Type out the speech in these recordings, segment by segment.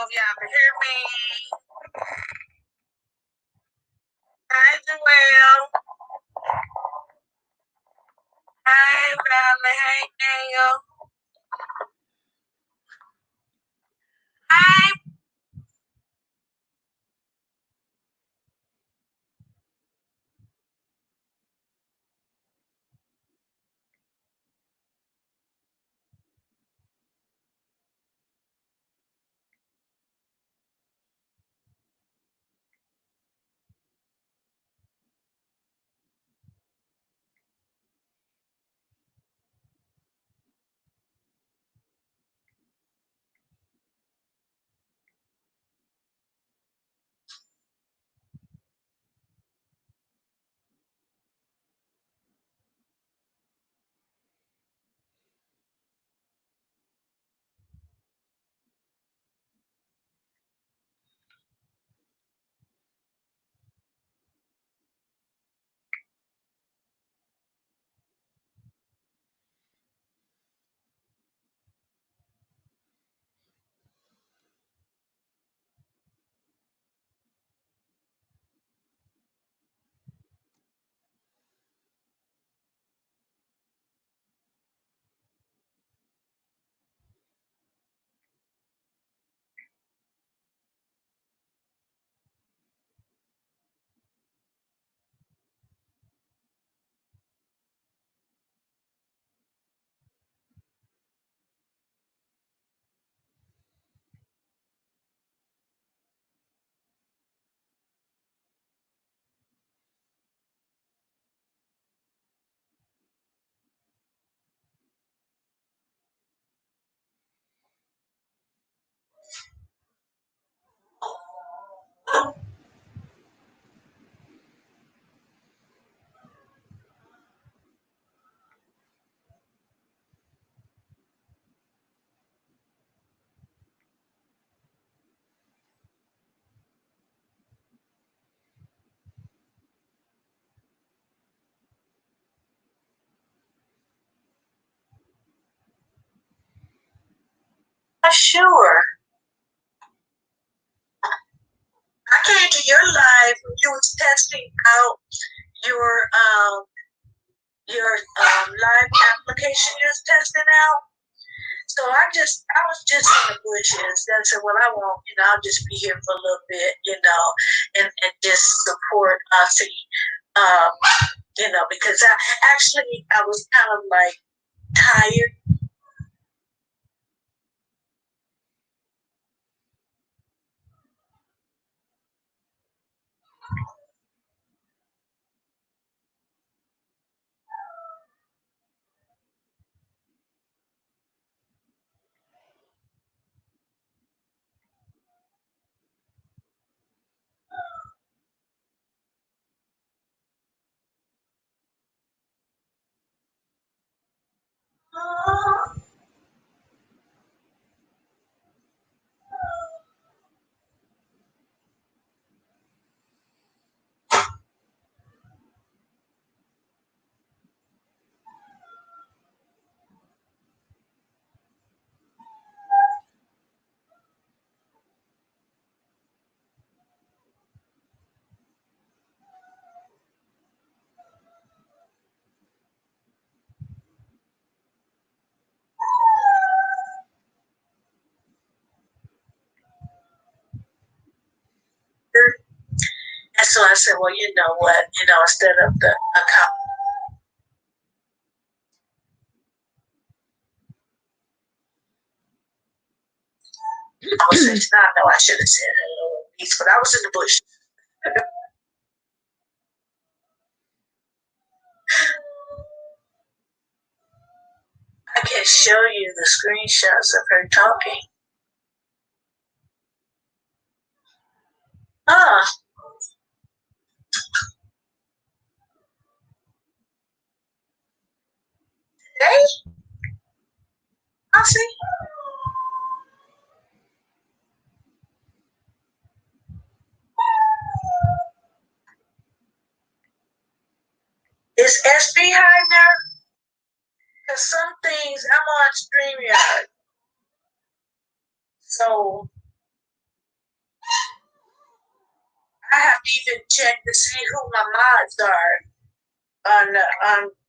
if y'all can hear me. Hi, Joelle. Hi, Valerie. Hey, Daniel. Hi. Sure. I came to your live when you was testing out your live application you was testing out. So I was just in the bushes. And I said, well, I won't, I'll just be here for a little bit, and just support Aussie, because I was kind of like tired. And so I said, well, you know what, instead of the account. I was saying, I know I should have said hello, but I was in the bush. I can show you the screenshots of her talking. Ah. Today? I see. Is SB high now? Because some things I'm on StreamYard. So I have to even check to see who my mods are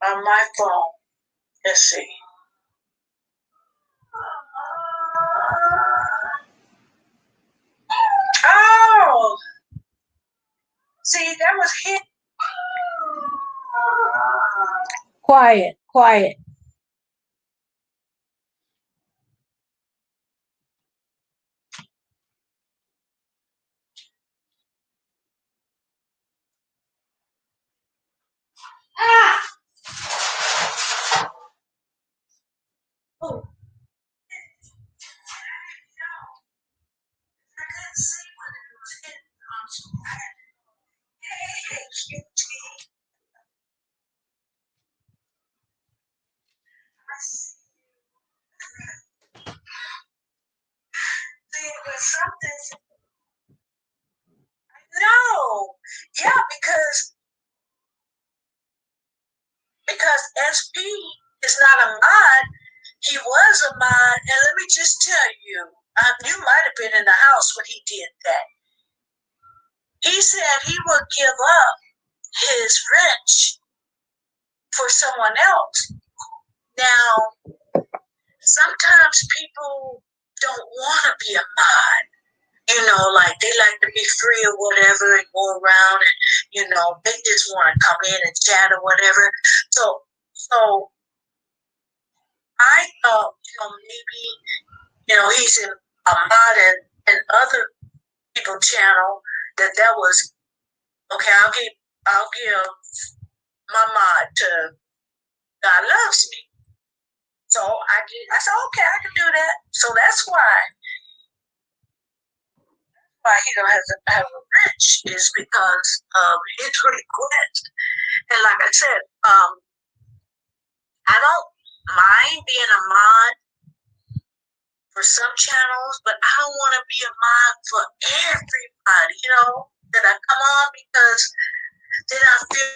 on my phone. Let's see. Oh, see, that was hit. Quiet, quiet. Ah! Oh. I couldn't see when it was hit. Excuse me. I see it was something. No. Yeah, because SP is not a mod. He was a mod, and let me just tell you, you might have been in the house when he did that. He said he would give up his wrench for someone else. Now, sometimes people don't want to be a mod. You know, like they like to be free or whatever and go around and, you know, they just want to come in and chat or whatever. So I thought, maybe, he's in a mod and other people channel that was okay. I'll give my mod to God Loves Me. So I said, okay, I can do that. So that's why he don't have a wrench is because of his request. And like I said, I don't mind being a mod for some channels, but I don't want to be a mod for everybody, that I come on because then I feel.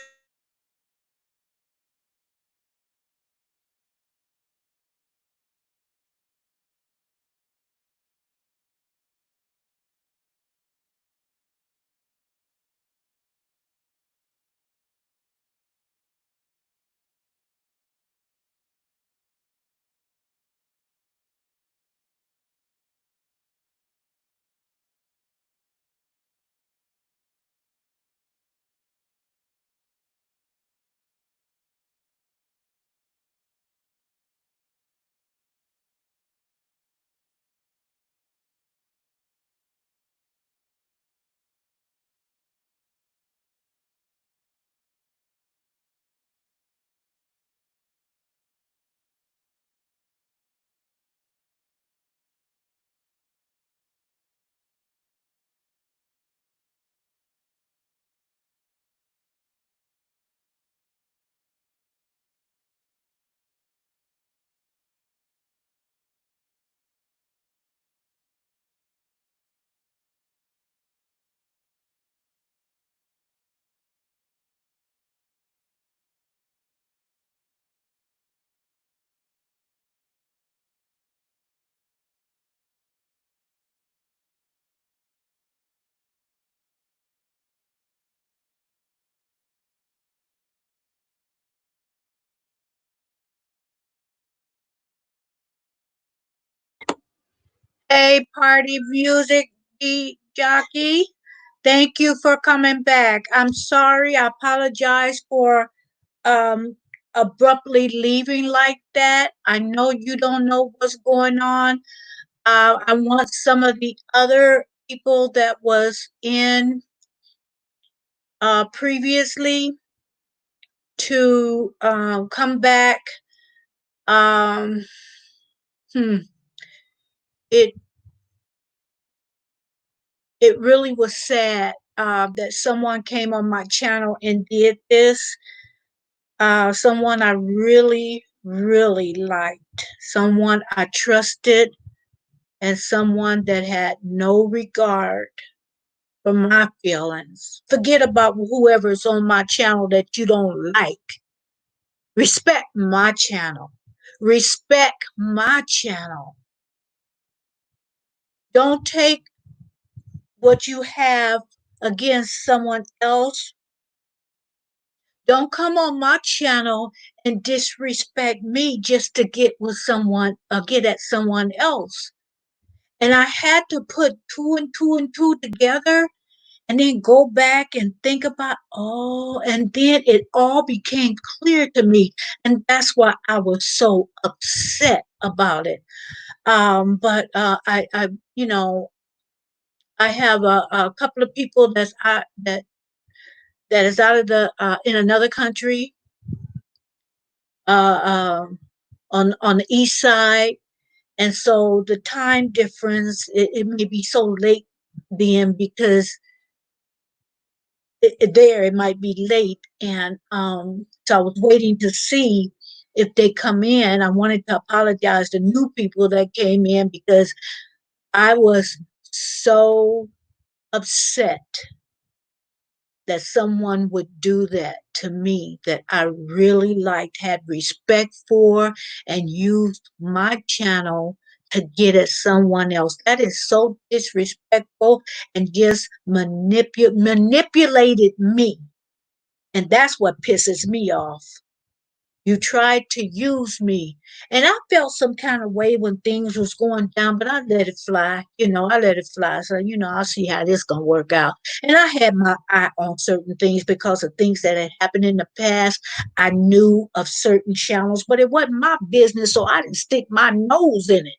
Hey, party music jockey. Thank you for coming back. I'm sorry. I apologize for um abruptly leaving like that. I know you don't know what's going on. I want some of the other people that was in previously to come back. Um, hmm, it it really was sad that someone came on my channel and did this. Someone I really, really liked, someone I trusted, and someone that had no regard for my feelings. Forget about whoever's on my channel that you don't like. Respect my channel. Respect my channel. Don't take what you have against someone else, don't come on my channel and disrespect me just to get with someone or get at someone else. And I had to put two and two and two together and then go back and think about, oh, and then it all became clear to me. And that's why I was so upset about it. But you know, I have a couple of people that is out of the in another country, uh, um, on the east side, and so the time difference it may be so late then because there it might be late, and so I was waiting to see if they come in. I wanted to apologize to new people that came in because I was so upset that someone would do that to me that I really liked, had respect for, and used my channel to get at someone else. That is so disrespectful and just manipulated me. And that's what pisses me off. You tried to use me. And I felt some kind of way when things was going down, but I let it fly. I let it fly. So, I'll see how this gonna work out. And I had my eye on certain things because of things that had happened in the past. I knew of certain channels, but it wasn't my business, so I didn't stick my nose in it.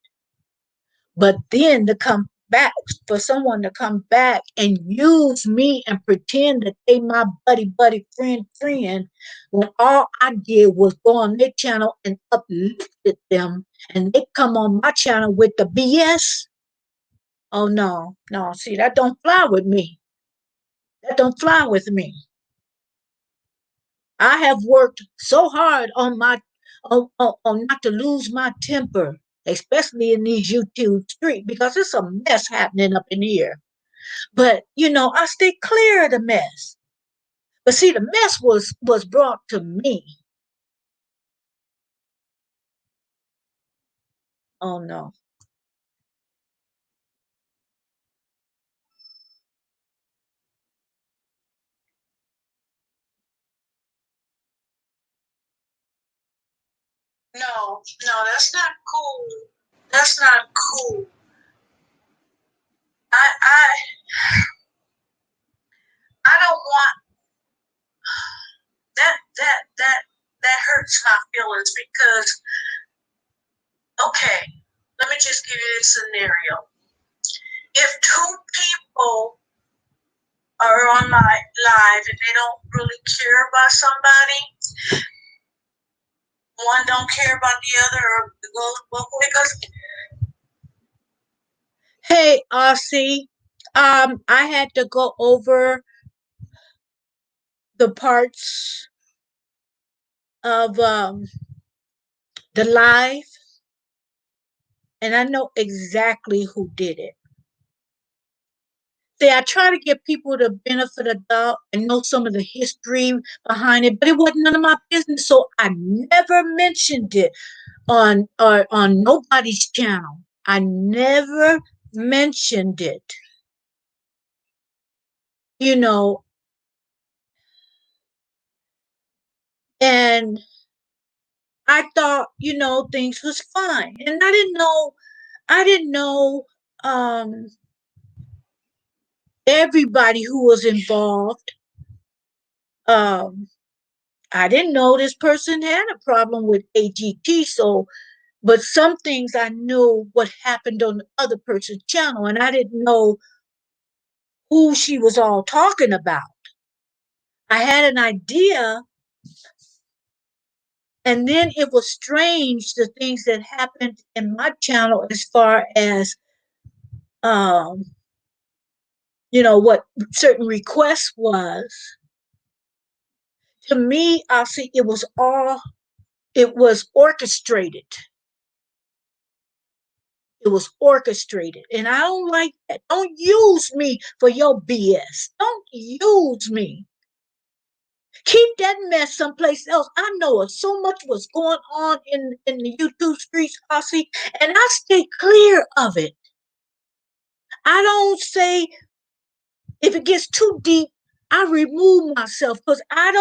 But then to come back, for someone to come back and use me and pretend that they my buddy, friend, when all I did was go on their channel and uplifted them, and they come on my channel with the BS. Oh no, no, see, that don't fly with me. That don't fly with me. I have worked so hard on not to lose my temper, especially in these YouTube streets, because it's a mess happening up in here. But I stay clear of the mess. But see, the mess was brought to me. Oh no. No, no, that's not cool. That's not cool. I don't want that hurts my feelings because okay, let me just give you this scenario. If two people are on my live and they don't really care about somebody, one don't care about the other or goes both ways. Because Hey, Aussie. I had to go over the parts of the live, and I know exactly who did it. See, I try to give people the benefit of the doubt and know some of the history behind it, but it wasn't none of my business, so I never mentioned it on nobody's channel. I never mentioned it. You know, and I thought, things was fine. And I didn't know um everybody who was involved. Um I didn't know this person had a problem with AGT, so but some things I knew what happened on the other person's channel, and I didn't know who she was all talking about. I had an idea, and then it was strange the things that happened in my channel as far as um, what certain requests was. To me, I see it was orchestrated. It was orchestrated. And I don't like that. Don't use me for your BS. Don't use me. Keep that mess someplace else. I know so much was going on in the YouTube streets, Aussie, and I stay clear of it. I don't say If it gets too deep, I remove myself because I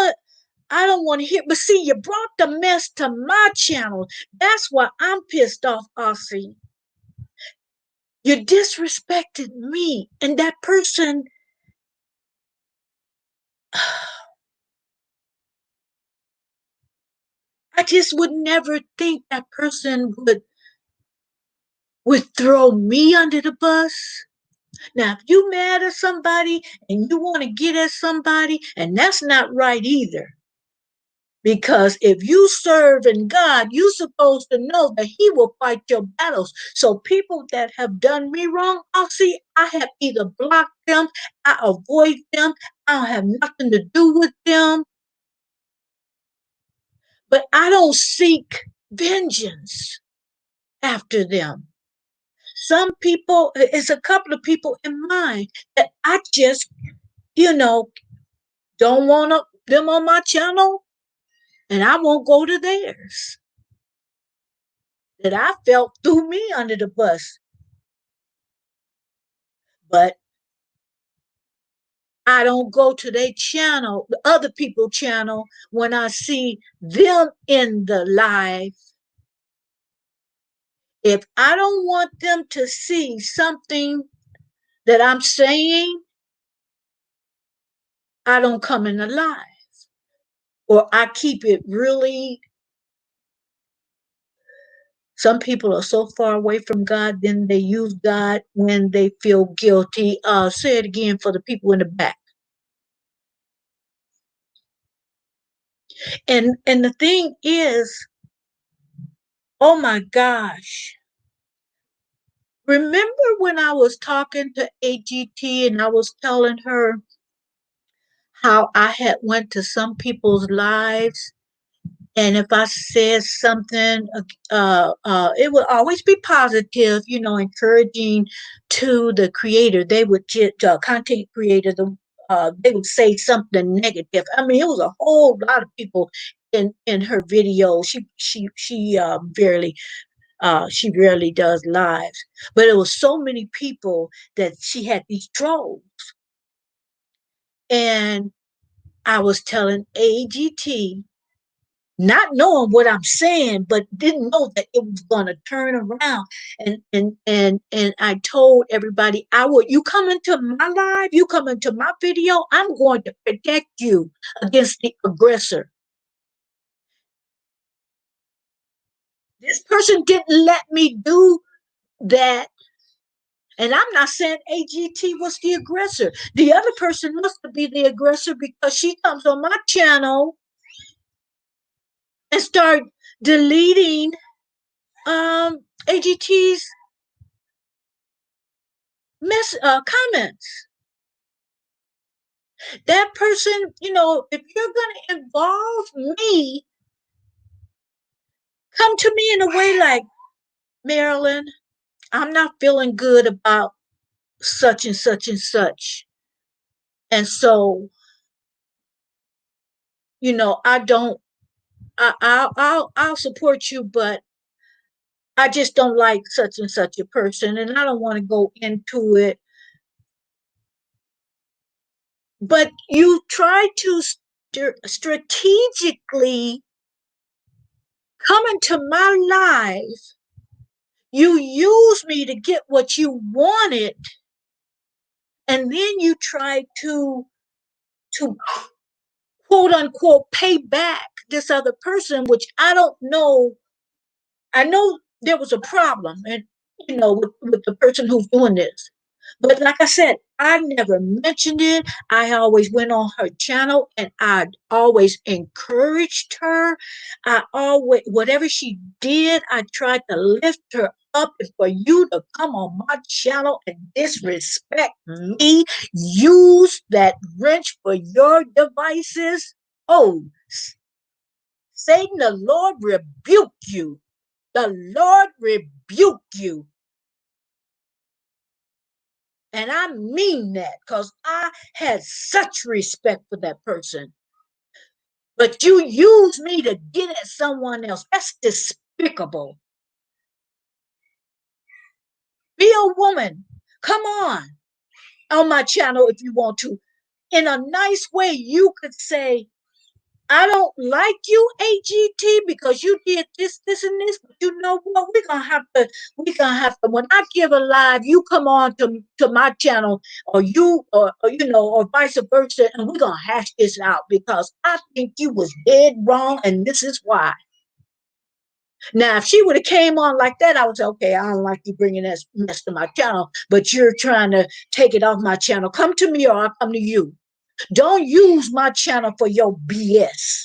don't want to hear. But see, you brought the mess to my channel. That's why I'm pissed off, Aussie. You disrespected me. And that person, I just would never think that person would throw me under the bus. Now, if you mad at somebody and you want to get at somebody, and that's not right either. Because if you serve in God, you're supposed to know that He will fight your battles. So people that have done me wrong, I have either blocked them, I avoid them, I don't have nothing to do with them, but I don't seek vengeance after them. Some people, it's a couple of people in mind that I just, don't want them on my channel, and I won't go to theirs. That I felt threw me under the bus. But I don't go to their channel, the other people's channel, when I see them in the live. If I don't want them to see something that I'm saying, I don't come in the live. Or I keep it really. Some people are so far away from God, then they use God when they feel guilty. Say it again for the people in the back. And the thing is, oh my gosh. Remember when I was talking to AGT and I was telling her how I had went to some people's lives, and if I said something, it would always be positive, encouraging to the creator. They would just content creator. They would say something negative. I mean, it was a whole lot of people in her video. She rarely does lives, but it was so many people that she had these trolls. And I was telling AGT, not knowing what I'm saying, but didn't know that it was going to turn around. And I told everybody, you come into my live, you come into my video, I'm going to protect you against the aggressor. This person didn't let me do that. And I'm not saying AGT was the aggressor. The other person must be the aggressor because she comes on my channel and start deleting AGT's comments. That person, if you're going to involve me, come to me in a way like, Marilyn, I'm not feeling good about such and such and such. And so, I don't, I'll support you, but I just don't like such and such a person, and I don't want to go into it. But you try to strategically come into my life. You use me to get what you wanted, and then you try to quote unquote pay back this other person, which I don't know. I know there was a problem, and with the person who's doing this. But like I said, I never mentioned it. I always went on her channel and I always encouraged her. I always, whatever she did, I tried to lift her up. And for you to come on my channel and disrespect me, use that wrench for your devices. Oh, Satan, the Lord rebuke you. The Lord rebuke you. And I mean that because I had such respect for that person. But you use me to get at someone else. That's despicable. Be a woman. Come on. on my channel if you want to. In a nice way, you could say, I don't like you, AGT, because you did this, this, and this. But you know what? We're gonna have to. When I give a live, you come on to my channel, or vice versa, and we're gonna hash this out because I think you was dead wrong, and this is why. Now, if she would have came on like that, I would say, okay, I don't like you bringing that mess to my channel, but you're trying to take it off my channel. Come to me or I'll come to you. Don't use my channel for your BS.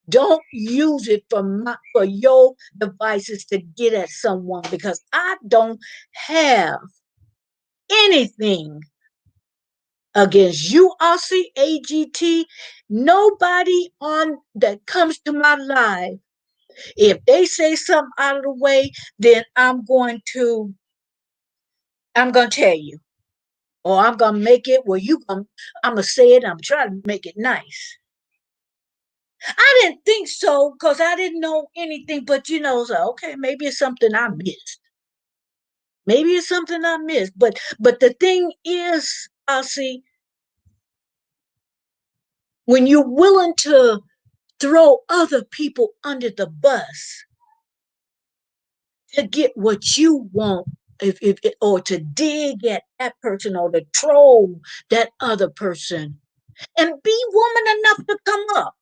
Don't use it for your devices to get at someone because I don't have anything against you, Aussie, AGT. Nobody on that comes to my live. If they say something out of the way, then I'm gonna tell you, or I'm gonna make it where I'm gonna say it. I'm trying to make it nice. I didn't think so because I didn't know anything, but so okay, maybe it's something I missed. Maybe it's something I missed. But the thing is, I'll see when you're willing to throw other people under the bus to get what you want, if or to dig at that person or to troll that other person, and be woman enough to come up.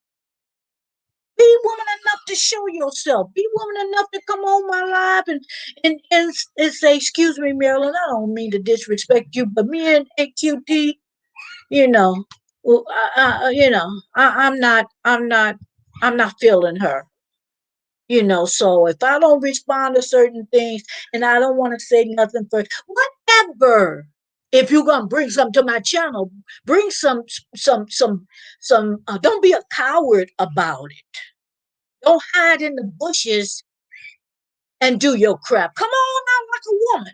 Be woman enough to show yourself. Be woman enough to come on my live and say, "Excuse me, Marilyn, I don't mean to disrespect you, but me and AQT, you know, well, I'm not feeling her." So if I don't respond to certain things and I don't want to say nothing first, whatever. If you're gonna bring something to my channel, bring some. Don't be a coward about it. Don't hide in the bushes and do your crap. Come on out like a woman.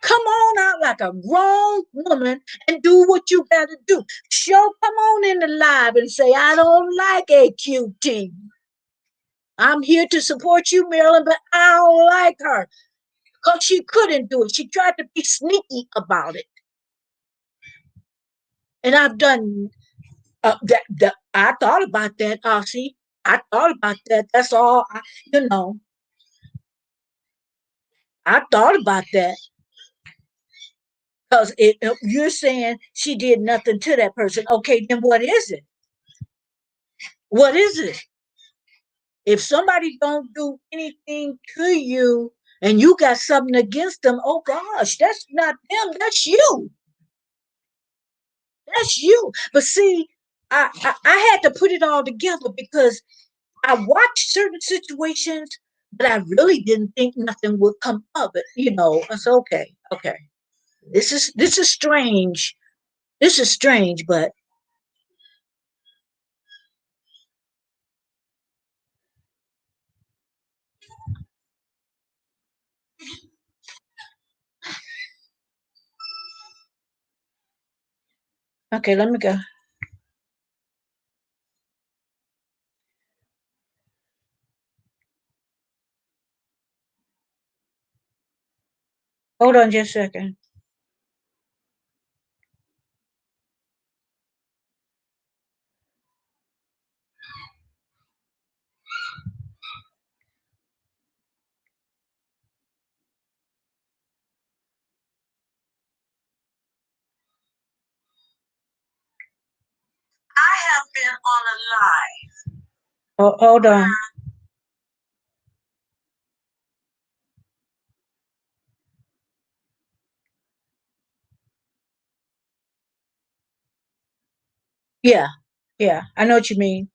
Come on out like a grown woman and do what you gotta do. Come on in the live and say, I don't like AQT. I'm here to support you, Marilyn, but I don't like her. Because she couldn't do it. She tried to be sneaky about it. And I've done that. I thought about that, Aussie. I thought about that. That's all. You know, I thought about that. Because you're saying she did nothing to that person. Okay, then what is it? What is it? If somebody don't do anything to you and you got something against them, oh gosh, that's not them. That's you. That's you. But see, I had to put it all together because I watched certain situations, but I really didn't think nothing would come of it. I said, okay, okay. This is strange. This is strange, but okay, let me go. Hold on just a second. I have been on a live. Hold on. Yeah, yeah, I know what you mean.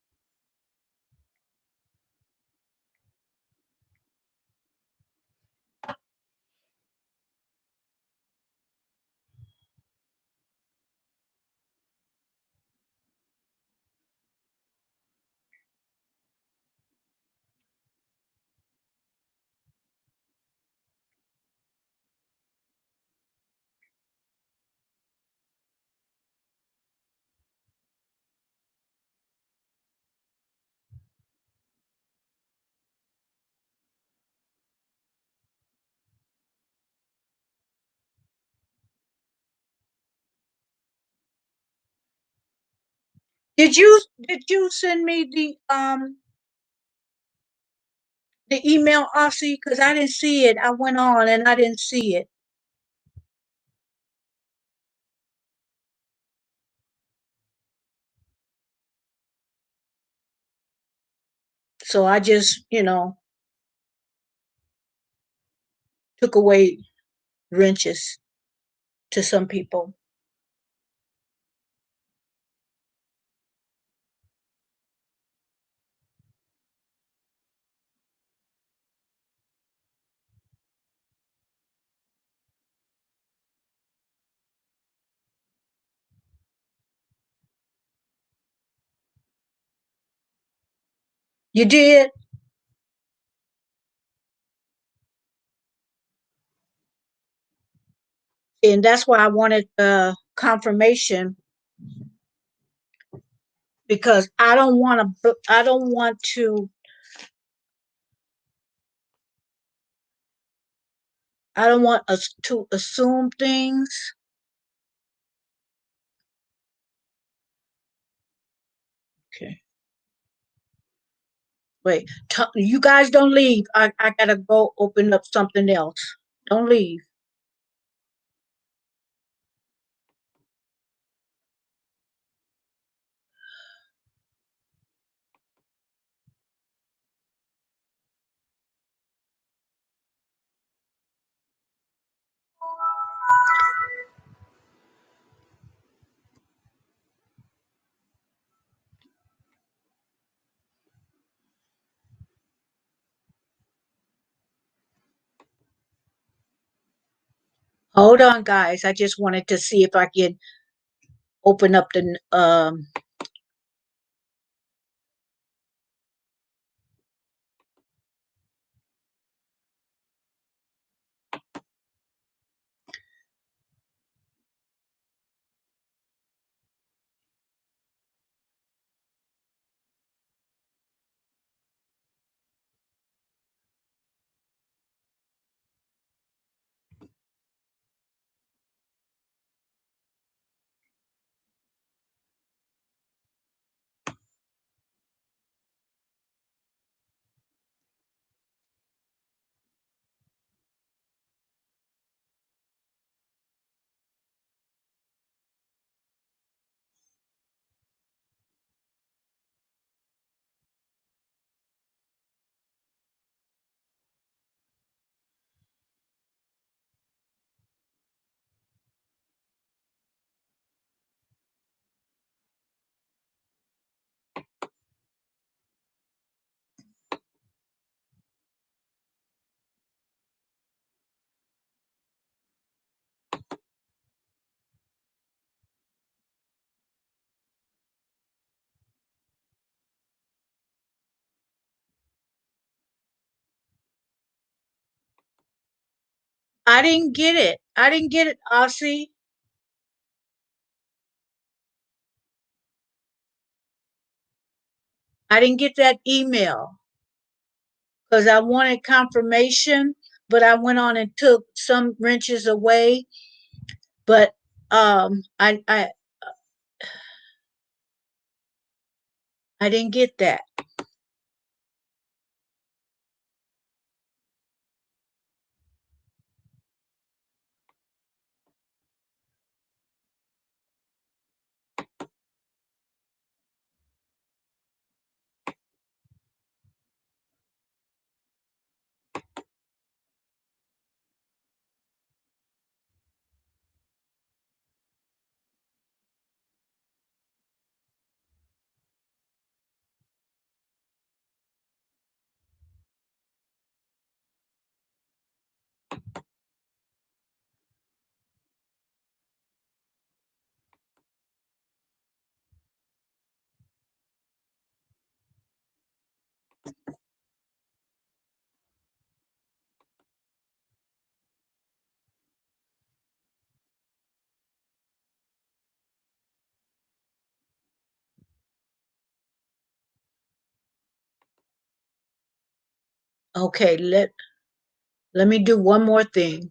Did you send me the email, Aussie? Because I didn't see it. I went on and I didn't see it. So I just, took away wrenches to some people. You did? And that's why I wanted confirmation, because I don't want to, I don't want us to assume things. Okay. Wait, you guys don't leave. I gotta go open up something else. Don't leave. Hold on, guys. I just wanted to see if I can open up the I didn't get it. I didn't get it, Aussie. I didn't get that email because I wanted confirmation, but I went on and took some wrenches away. But I didn't get that. Okay, let me do one more thing.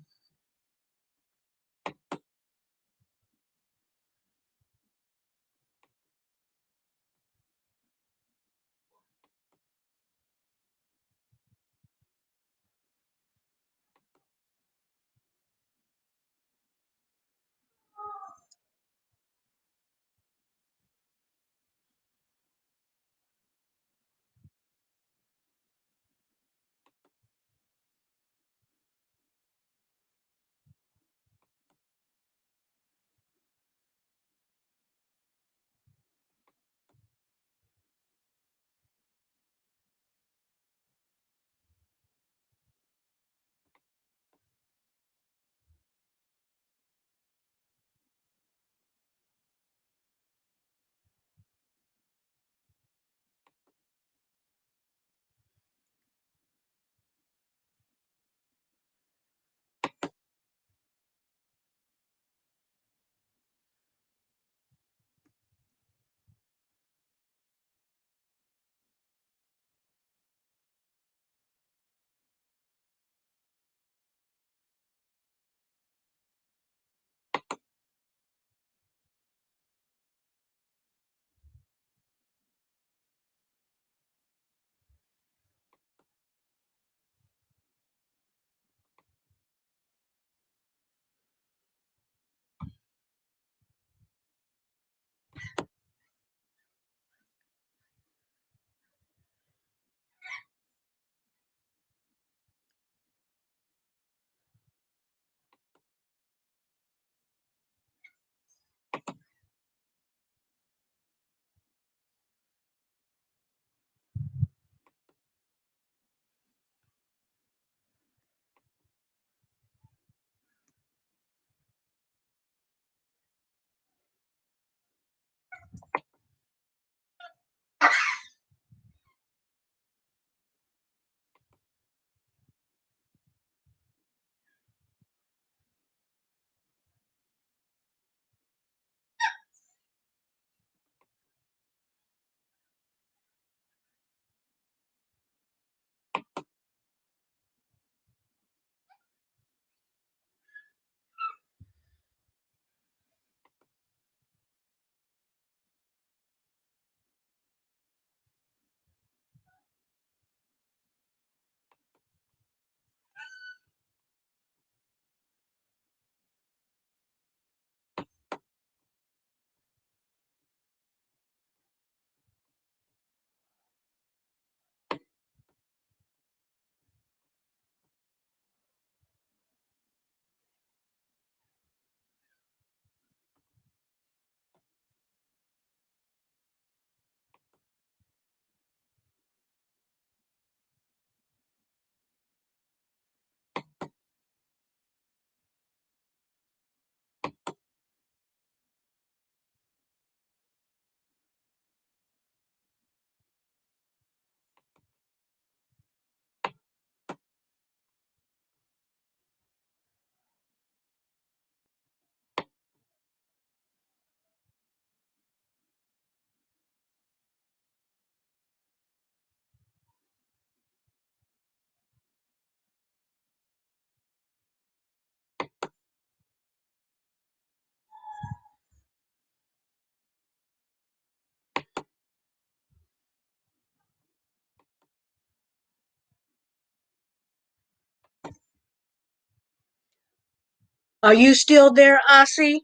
Are you still there, Ossie?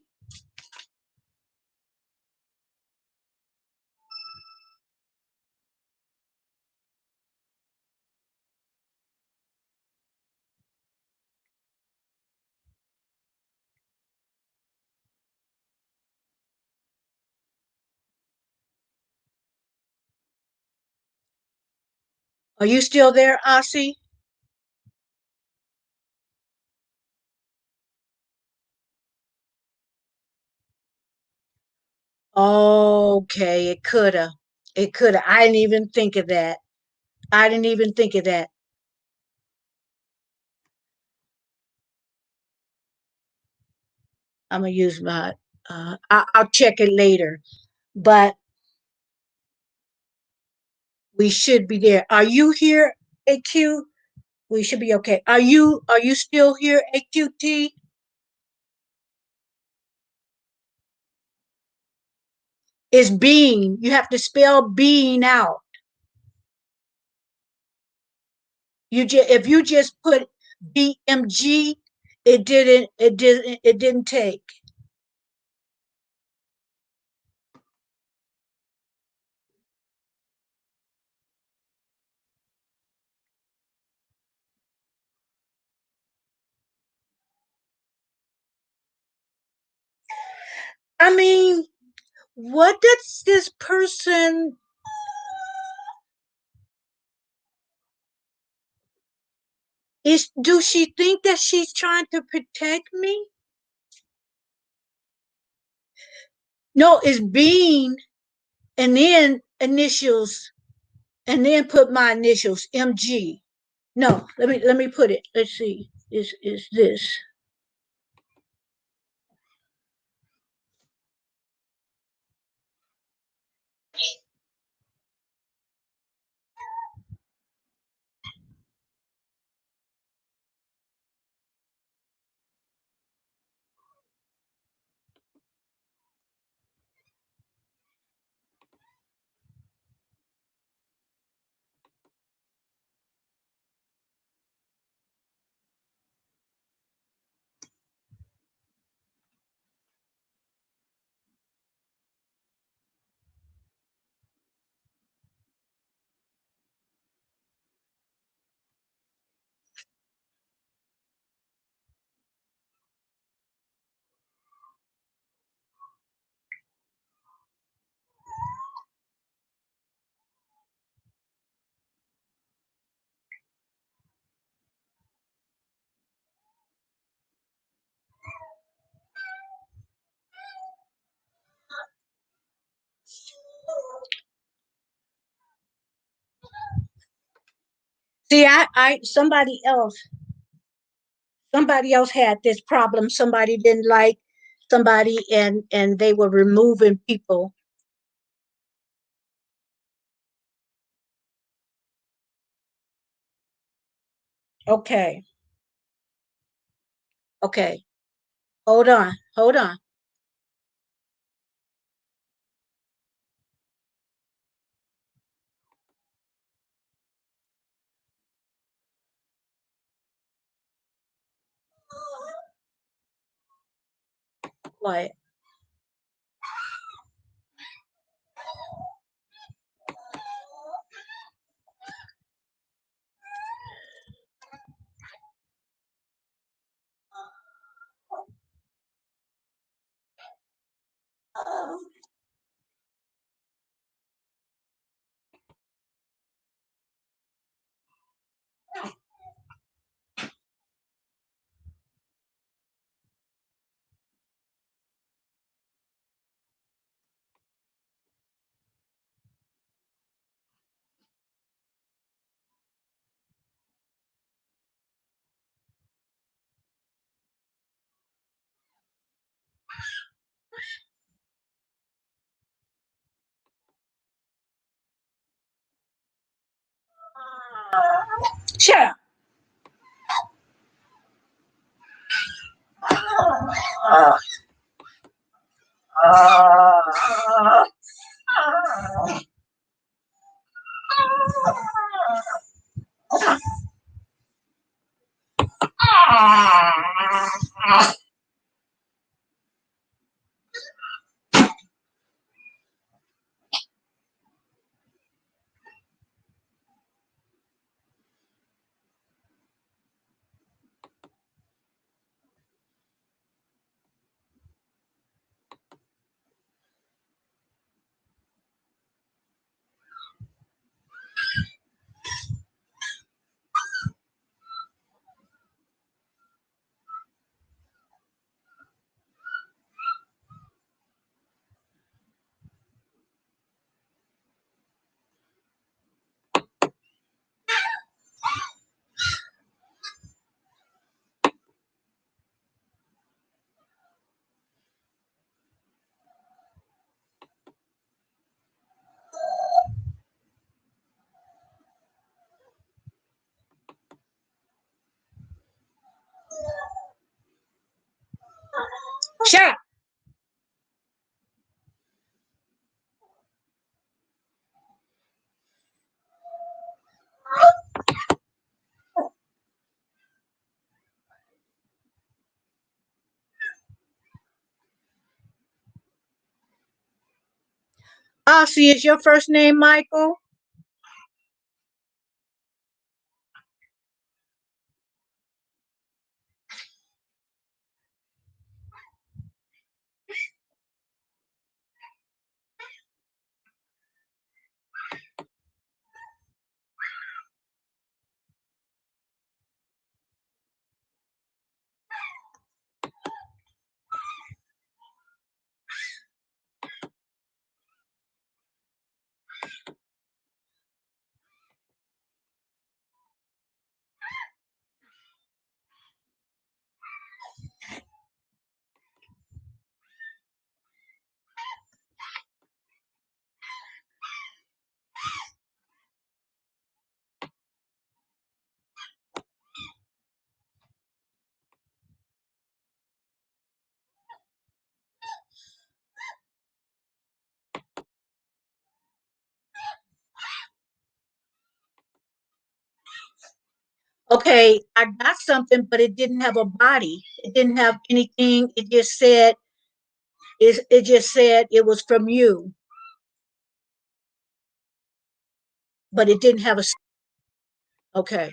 Are you still there, Ossie? Okay, it coulda. It coulda. I didn't even think of that. I didn't even think of that. I'm gonna use my. I'll check it later, but we should be there. Are you here, AQ? We should be okay. Are you still here, AQT? It's being. You have to spell being out. If you just put BMG, it didn't take. I mean, what does this person is do she think that she's trying to protect me? No, it's being and then initials and then put my initials MG. No, let me put it. Let's see. Is this? See, I somebody else had this problem. Somebody didn't like somebody and they were removing people. Okay. Okay. Hold on. Hold on. Quiet. Shut up. Shut up. Ossie, is your first name Michael? Okay, I got something, but it didn't have a body. It didn't have anything. It just said it was from you, but it didn't have a. Okay,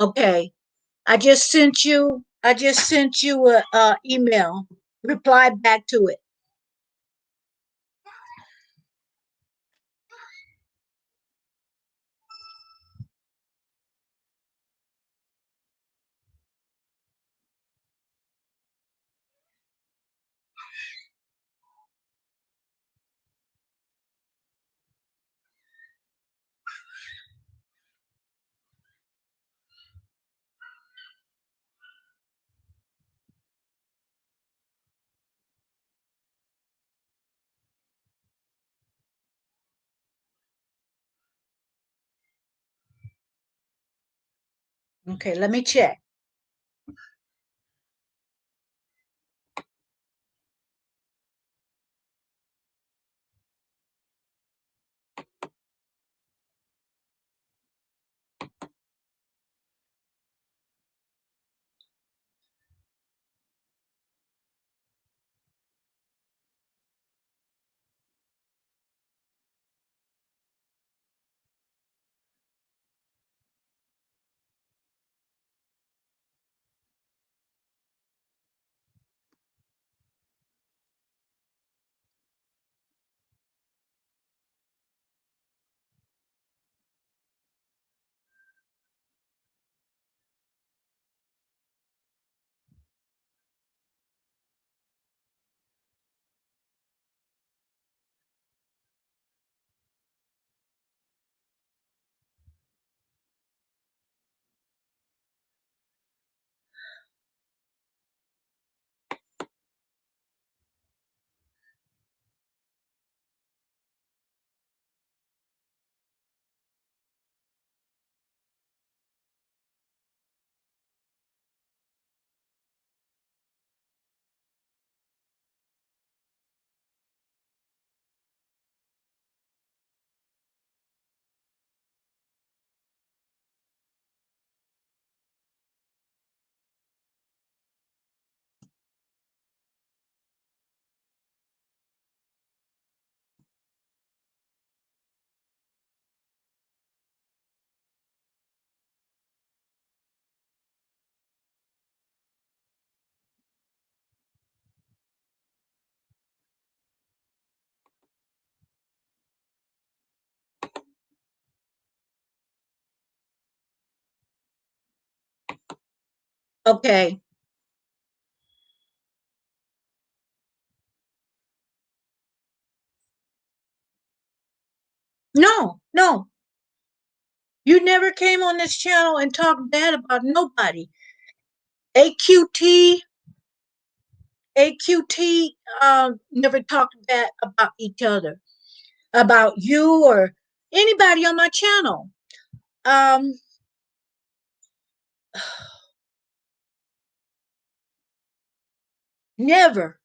okay. I just sent you a email. Reply back to it. Okay, let me check. Okay. No, no. You never came on this channel and talked bad about nobody. AQT, AQT, never talked bad about each other, about you or anybody on my channel. Um, Never.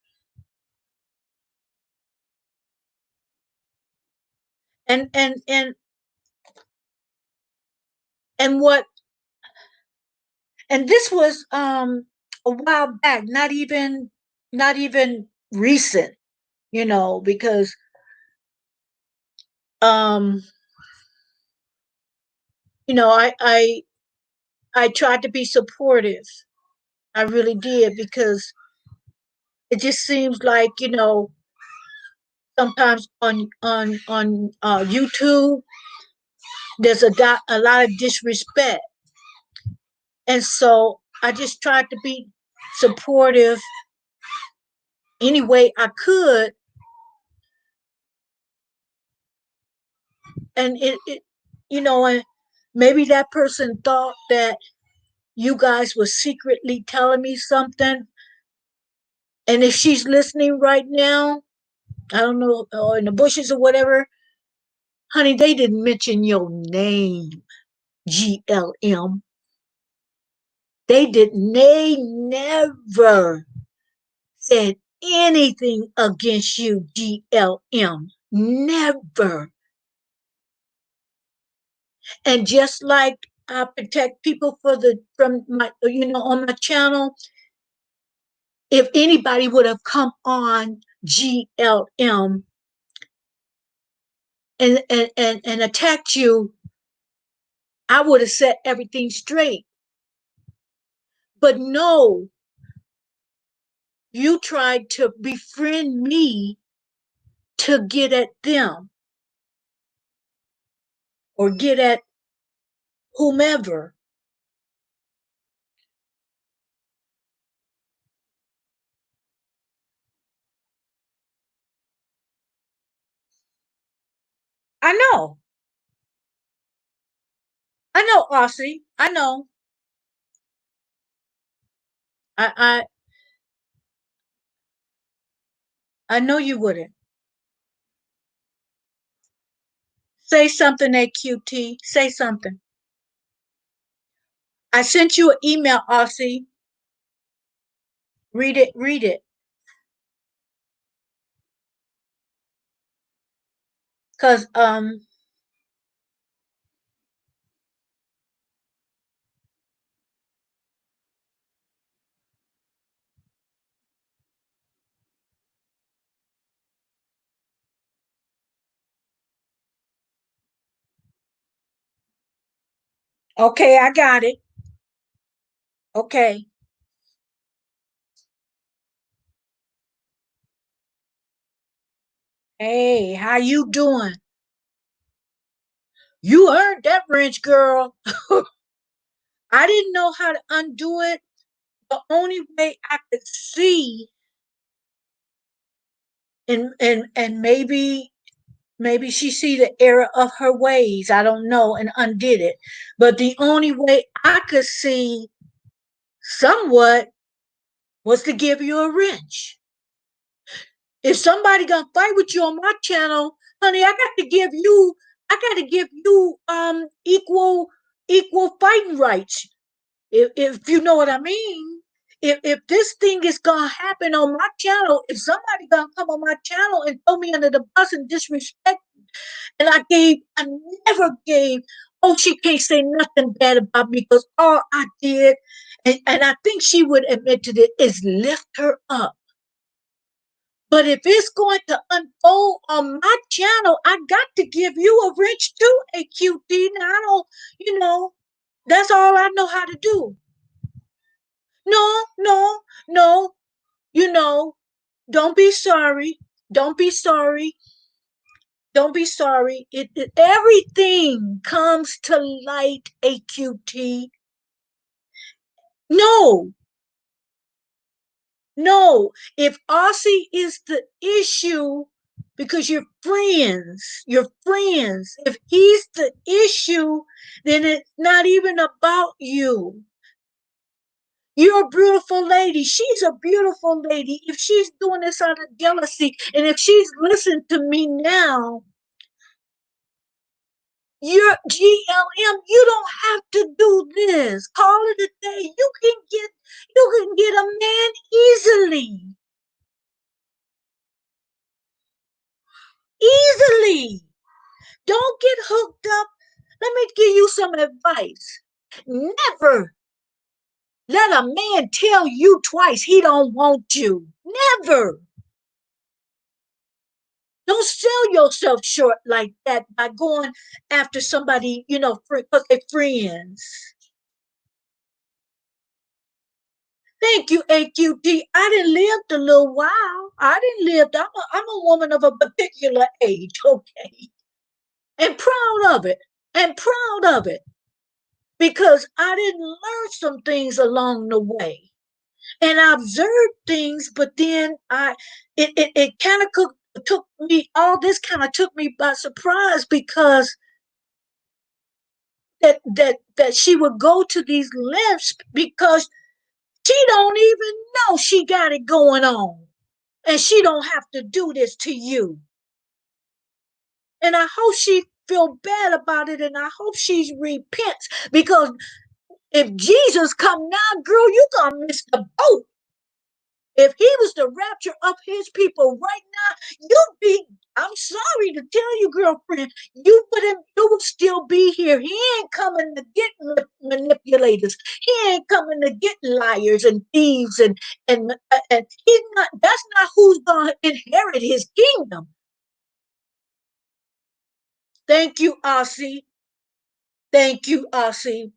And and what and this was a while back, not even recent, because um I tried to be supportive. I really did, because it just seems like, sometimes on YouTube there's a lot of disrespect, and so I just tried to be supportive any way I could, and and maybe that person thought that you guys were secretly telling me something, and if she's listening right now, I don't know, or in the bushes or whatever, honey, they didn't mention your name, GLM. They never said anything against you, GLM. Never. And just like I protect people from my, on my channel, if anybody would have come on GLM and attacked you, I would have set everything straight. But no, you tried to befriend me to get at them or get at whomever. I know. I know, Aussie. I know. I I know you wouldn't. Say something, AQT. Say something. I sent you an email, Aussie. Read it, read it. Cause okay, I got it. Okay. Hey, how you doing? You earned that wrench, girl. I didn't know how to undo it. The only way I could see, and maybe she see the error of her ways, I don't know, and undid it. But the only way I could see somewhat was to give you a wrench. If somebody gonna fight with you on my channel, honey, I got to give you equal fighting rights. If you know what I mean. If this thing is gonna happen on my channel, if somebody gonna come on my channel and throw me under the bus and disrespect, and I never gave, oh, she can't say nothing bad about me because all I did, and I think she would admit to it, is lift her up. But if it's going to unfold on my channel, I got to give you a wrench too, AQT. Now, I don't, that's all I know how to do. No, no, no, you know, don't be sorry. Don't be sorry. Don't be sorry. Everything comes to light, AQT. No, no. If Aussie is the issue, because you're friends. If he's the issue, then it's not even about you. You're a beautiful lady. She's a beautiful lady. If she's doing this out of jealousy, and if she's listening to me now, you're GLM. You don't have to do this. Call it a day. You can get a man easily. Easily. Don't get hooked up. Let me give you some advice. Never let a man tell you twice he don't want you. Never. Don't sell yourself short like that by going after somebody, because they're friends. Thank you, AQT. I didn't live a little while. I didn't live. I'm a woman of a particular age, okay? And proud of it. And proud of it. Because I didn't learn some things along the way. And I observed things, but then it kind of took me, all this kind of took me by surprise because that she would go to these lengths because she don't even know she got it going on. And she don't have to do this to you. And I hope she feel bad about it, and I hope she repents because if Jesus come now, girl, you gonna miss the boat. If he was to rapture up his people right now, you'd be, I'm sorry to tell you, girlfriend, you would still be here. He ain't coming to get manipulators. He ain't coming to get liars and thieves and he's not, that's not who's going to inherit his kingdom. Thank you, Ossie. Thank you, Ossie.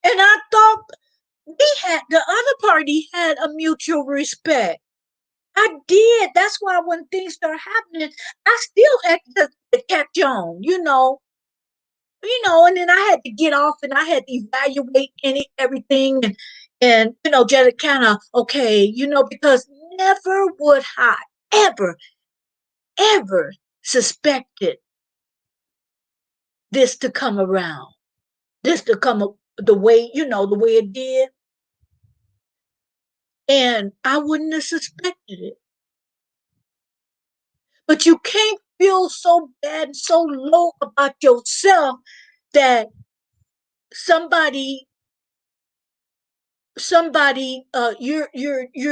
And I thought the other party had a mutual respect. I did. That's why when things start happening, I still had to catch on, and then I had to get off and I had to evaluate everything and just kind of, okay, because never would I ever, ever suspected this to come around, this to come the way it did. And I wouldn't have suspected it. But you can't feel so bad and so low about yourself that somebody you're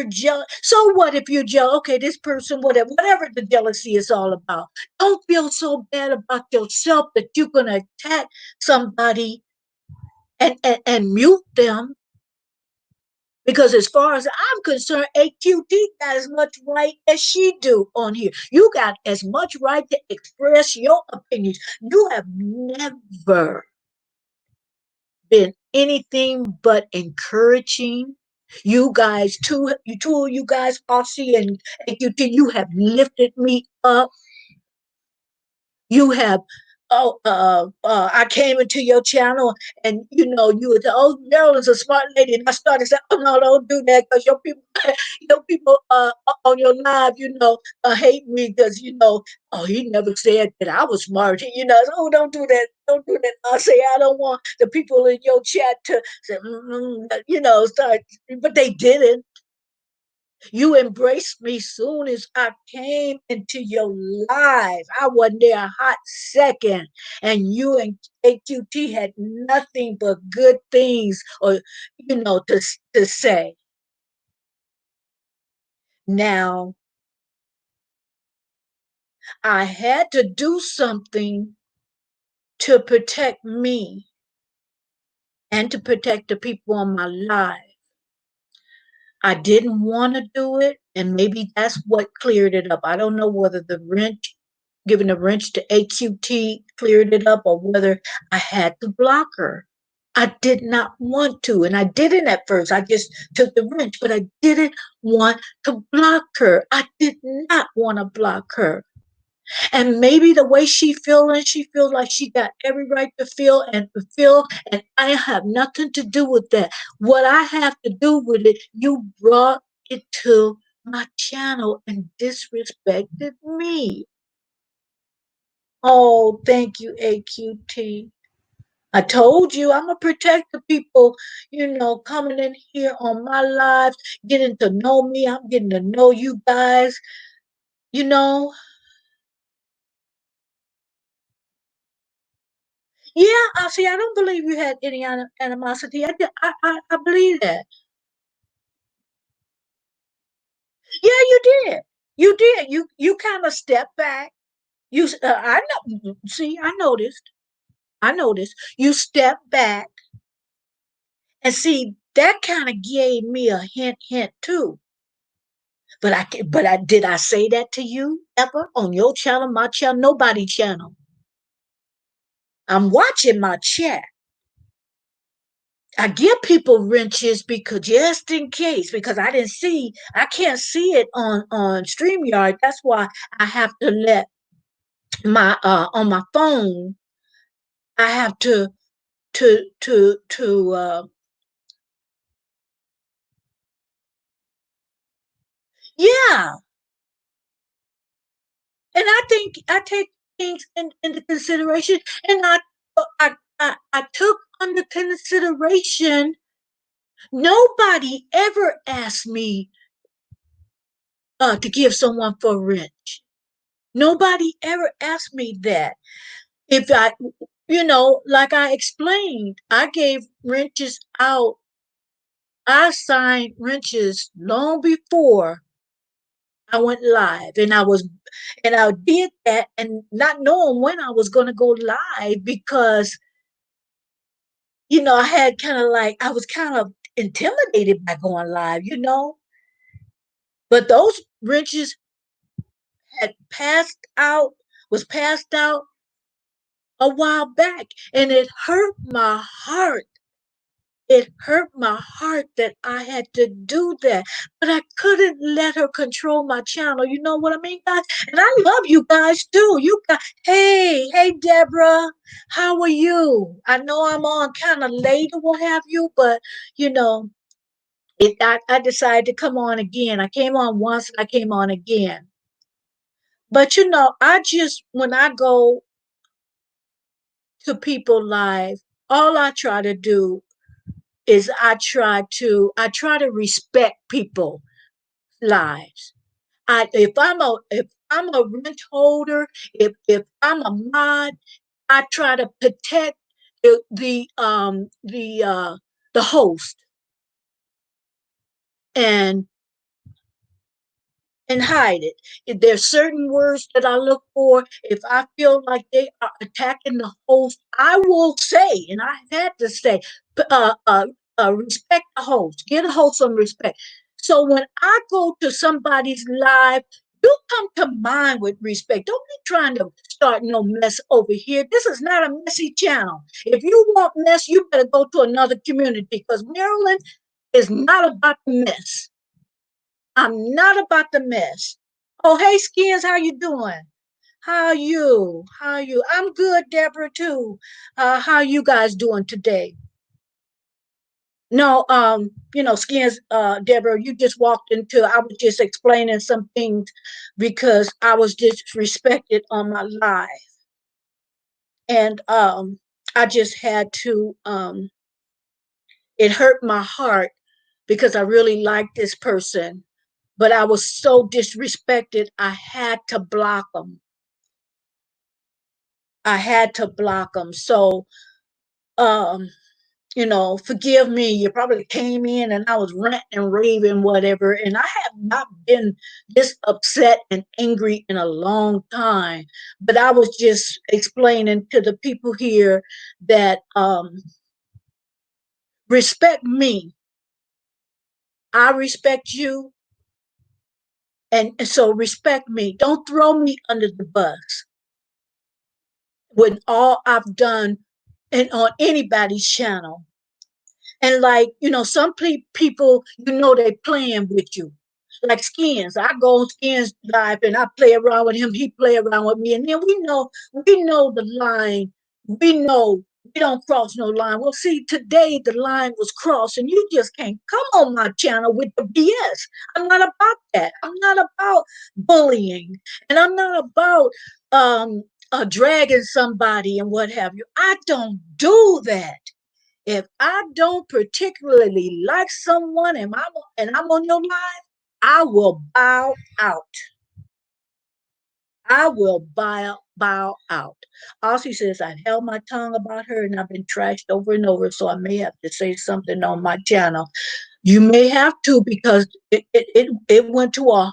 jealous. So what if you're jealous? Okay, this person, whatever the jealousy is all about. Don't feel so bad about yourself that you're gonna attack somebody and mute them. Because as far as I'm concerned, AQT got as much right as she do on here. You got as much right to express your opinions. You have never been anything but encouraging. Two of you guys, Aussie and AQT, you have lifted me up. You have, I came into your channel and you were the Marilyn's a smart lady, and I started saying, oh no, don't do that because your people, your people on your live, hate me because oh, he never said that I was smart. So, oh, don't do that, don't do that. I say I don't want the people in your chat to say, start, but they didn't. You embraced me soon as I came into your life. I wasn't there a hot second. And you and AQT had nothing but good things to say. Now, I had to do something to protect me and to protect the people on my life. I didn't want to do it, and maybe that's what cleared it up. I don't know whether giving the wrench to AQT cleared it up or whether I had to block her. I did not want to, and I didn't at first. I just took the wrench, but I didn't want to block her. I did not want to block her. And maybe the way she feels like she got every right to feel, and I have nothing to do with that. What I have to do with it, you brought it to my channel and disrespected me. Oh, thank you, AQT. I told you I'm gonna protect the people, coming in here on my lives, getting to know me. I'm getting to know you guys. You know, yeah. I see. I don't believe you had any animosity. I believe that. Yeah, you did. You did. You kind of stepped back. I know. See, I noticed. I noticed. You stepped back, and see that kind of gave me a hint too. But I did I say that to you ever on your channel, my channel, nobody channel. I'm watching my chat. I give people wrenches because just in case, because I can't see it on StreamYard. That's why I have to let my on my phone. I have to yeah, and I think I take things into consideration, and I took under consideration. Nobody ever asked me to give someone for rent. Nobody ever asked me that. If I, like I explained, I gave wrenches out. I signed wrenches long before I went live, and I did that, and not knowing when I was going to go live because I had kind of like I was kind of intimidated by going live. But those wrenches had was passed out a while back, and it hurt my heart. It hurt my heart that I had to do that, but I couldn't let her control my channel. You know what I mean, guys? And I love you guys too. You guys, hey, Deborah, how are you? I know I'm on kind of late or what have you, but you know, I decided to come on again. I came on once, and I came on again. But I just when I go to people live, all I try to do is I try to respect people lives. If I'm a rent holder, if I'm a mod, I try to protect the host and hide it. If there's certain words that I look for, if I feel like they are attacking the host, I will say, and I had to say, uh, uh, respect the host, give the host some respect. So when I go to somebody's live, you come to mine with respect. Don't be trying to start no mess over here. This is not a messy channel. If you want mess, you better go to another community because Maryland is not about the mess. I'm not about the mess. Oh, hey, Skins, how you doing? How are you? How are you? I'm good, Deborah, too. How are you guys doing today? No, Skins, Deborah, you just walked into, I was just explaining some things because I was disrespected on my live. And I just had to, it hurt my heart because I really liked this person, but I was so disrespected, I had to block them. I had to block them. So, um, forgive me. You probably came in and I was ranting and raving, whatever. And I have not been this upset and angry in a long time. But I was just explaining to the people here that respect me. I respect you. And so respect me. Don't throw me under the bus with all I've done and on anybody's channel. And like, some people, they playing with you. Like Skins. I go on Skins live and I play around with him. He play around with me. And then we know the line. We know we don't cross no line. Well, see, today the line was crossed and you just can't come on my channel with the BS. I'm not about that. I'm not about bullying. And I'm not about dragging somebody and what have you. I don't do that. If I don't particularly like someone and I'm on your live, I will bow out. I will bow out. Also, she says, I've held my tongue about her and I've been trashed over and over, so I may have to say something on my channel. You may have to because it went to a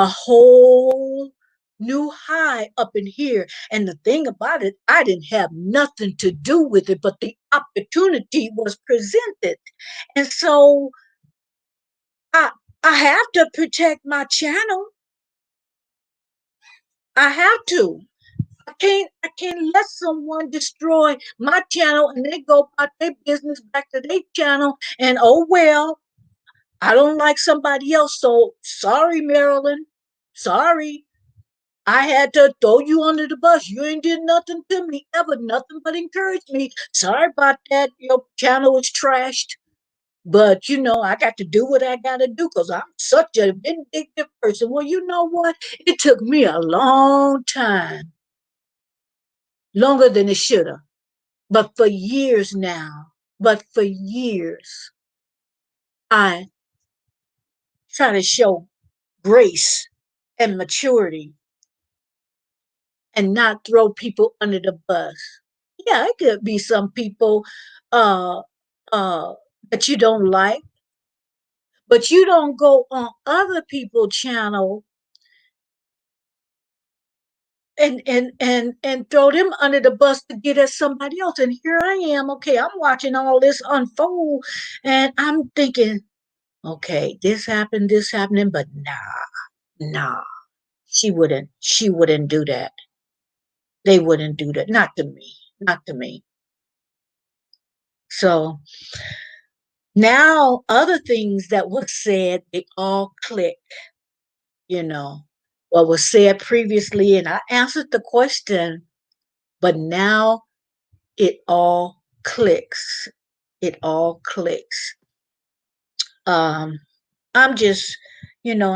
whole new high up in here. And the thing about it, I didn't have nothing to do with it, but the opportunity was presented. And so I I have to protect my channel. I have to. I can't let someone destroy my channel and they go about their business back to their channel and oh well, I don't like somebody else, so sorry, Marilyn. Sorry. I had to throw you under the bus. You ain't did nothing to me ever, nothing but encourage me. Sorry about that. Your channel is trashed. But I got to do what I gotta do because I'm such a vindictive person. Well, you know what? It took me a long time, longer than it should have. But for years now, but for years, I try to show grace and maturity and not throw people under the bus. Yeah, it could be some people uh uh that you don't like, but you don't go on other people's channel and throw them under the bus to get at somebody else. And here I am, okay, I'm watching all this unfold and I'm thinking, okay, this happened, this happening, but nah, she wouldn't do that. They wouldn't do that. Not to me. Not to me. So now other things that were said, they all click, you know, what was said previously, and I answered the question, but now it all clicks. It all clicks. Um, I'm just,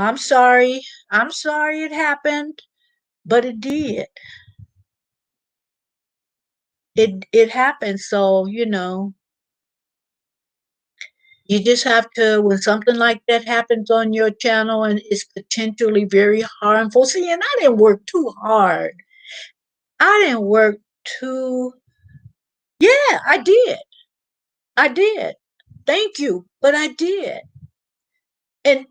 I'm sorry. I'm sorry it happened, but it did. It happened. So, you just have to, when something like that happens on your channel and it's potentially very harmful. See, and I didn't work too hard. I didn't work too, yeah, I did. I did. Thank you. But I did. And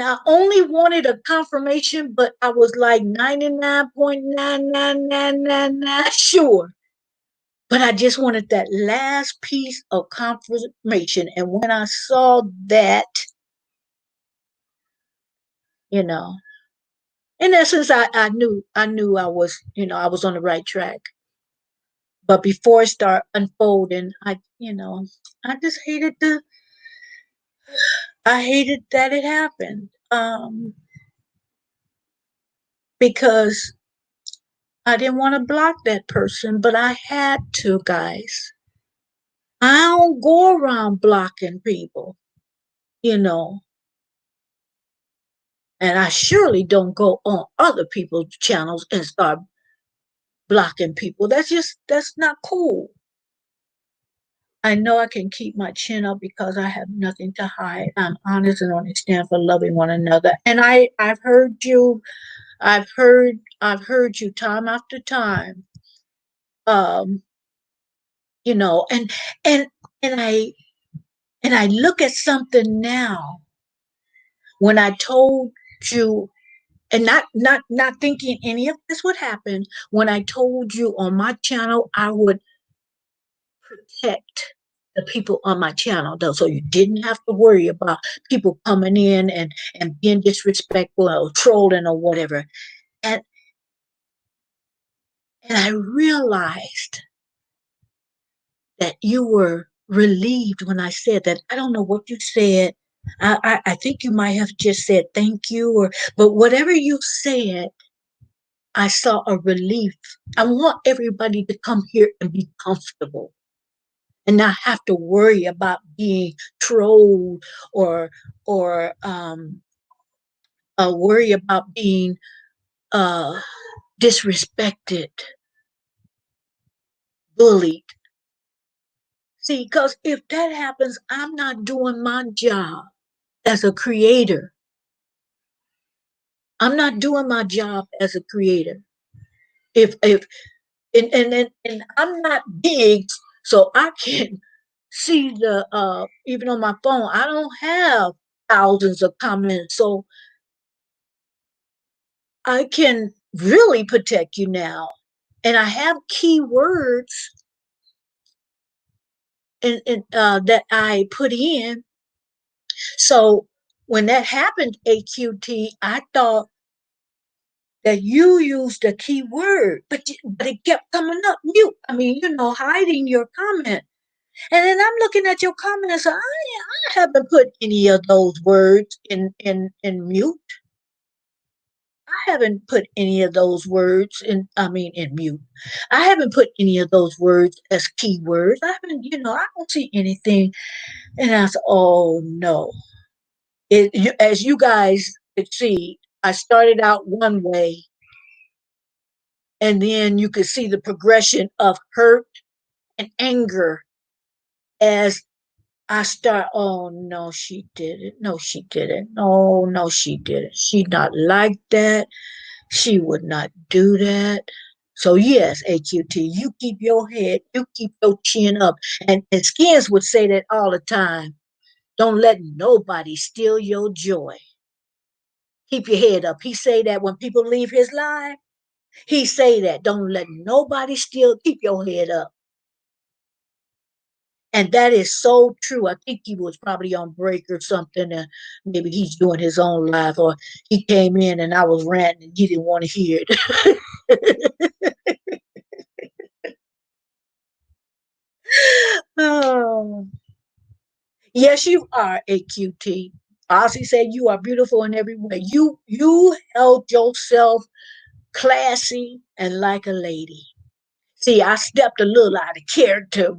I only wanted a confirmation, but I was like 99.99999 sure. But I just wanted that last piece of confirmation. And when I saw that, you know, in essence, I knew I was on the right track. But before it started unfolding, I just hated that it happened. Because I didn't want to block that person, but I had to, guys. I don't go around blocking people, you know, and I surely don't go on other people's channels and start blocking people. That's not cool. I know I can keep my chin up because I have nothing to hide. I'm honest and understand for loving one another. And I've heard you, I've heard you time after time. Um, you know, and and I and I look at something now when I told you and not thinking any of this would happen when I told you on my channel I would protect the people on my channel though, so you didn't have to worry about people coming in and being disrespectful or trolling or whatever. And and I realized that you were relieved when I said that. I don't know what you said. I think you might have just said thank you, but whatever you said, I saw a relief. I want everybody to come here and be comfortable and not have to worry about being trolled or worry about being uh disrespected, bullied. See, because if that happens, I'm not doing my job as a creator. I'm not doing my job as a creator. If and I'm not big, so I can see the even on my phone, I don't have thousands of comments, so I can really protect you now. And I have keywords that I put in. So when that happened, AQT, I thought that you used a keyword, but it kept coming up mute. I mean, hiding your comment. And then I'm looking at your comment and say, I haven't put any of those words in mute. I haven't put any of those words in mute. I haven't put any of those words as keywords. I haven't, I don't see anything. And I said, oh no. As you guys could see, I started out one way, and then you could see the progression of hurt and anger as I start, oh no, she didn't. No, she didn't. Oh no, she didn't. She not like that. She would not do that. So yes, AQT, you keep your head, you keep your chin up. And Skins would say that all the time. Don't let nobody steal your joy. Keep your head up. He say that when people leave his life. He say that. Don't let nobody steal. Keep your head up. And that is so true. I think he was probably on break or something, and maybe he's doing his own live, or he came in and I was ranting and he didn't want to hear it. Oh, yes, you are AQT. Ozzy said you are beautiful in every way. You held yourself classy and like a lady. See, I stepped a little out of character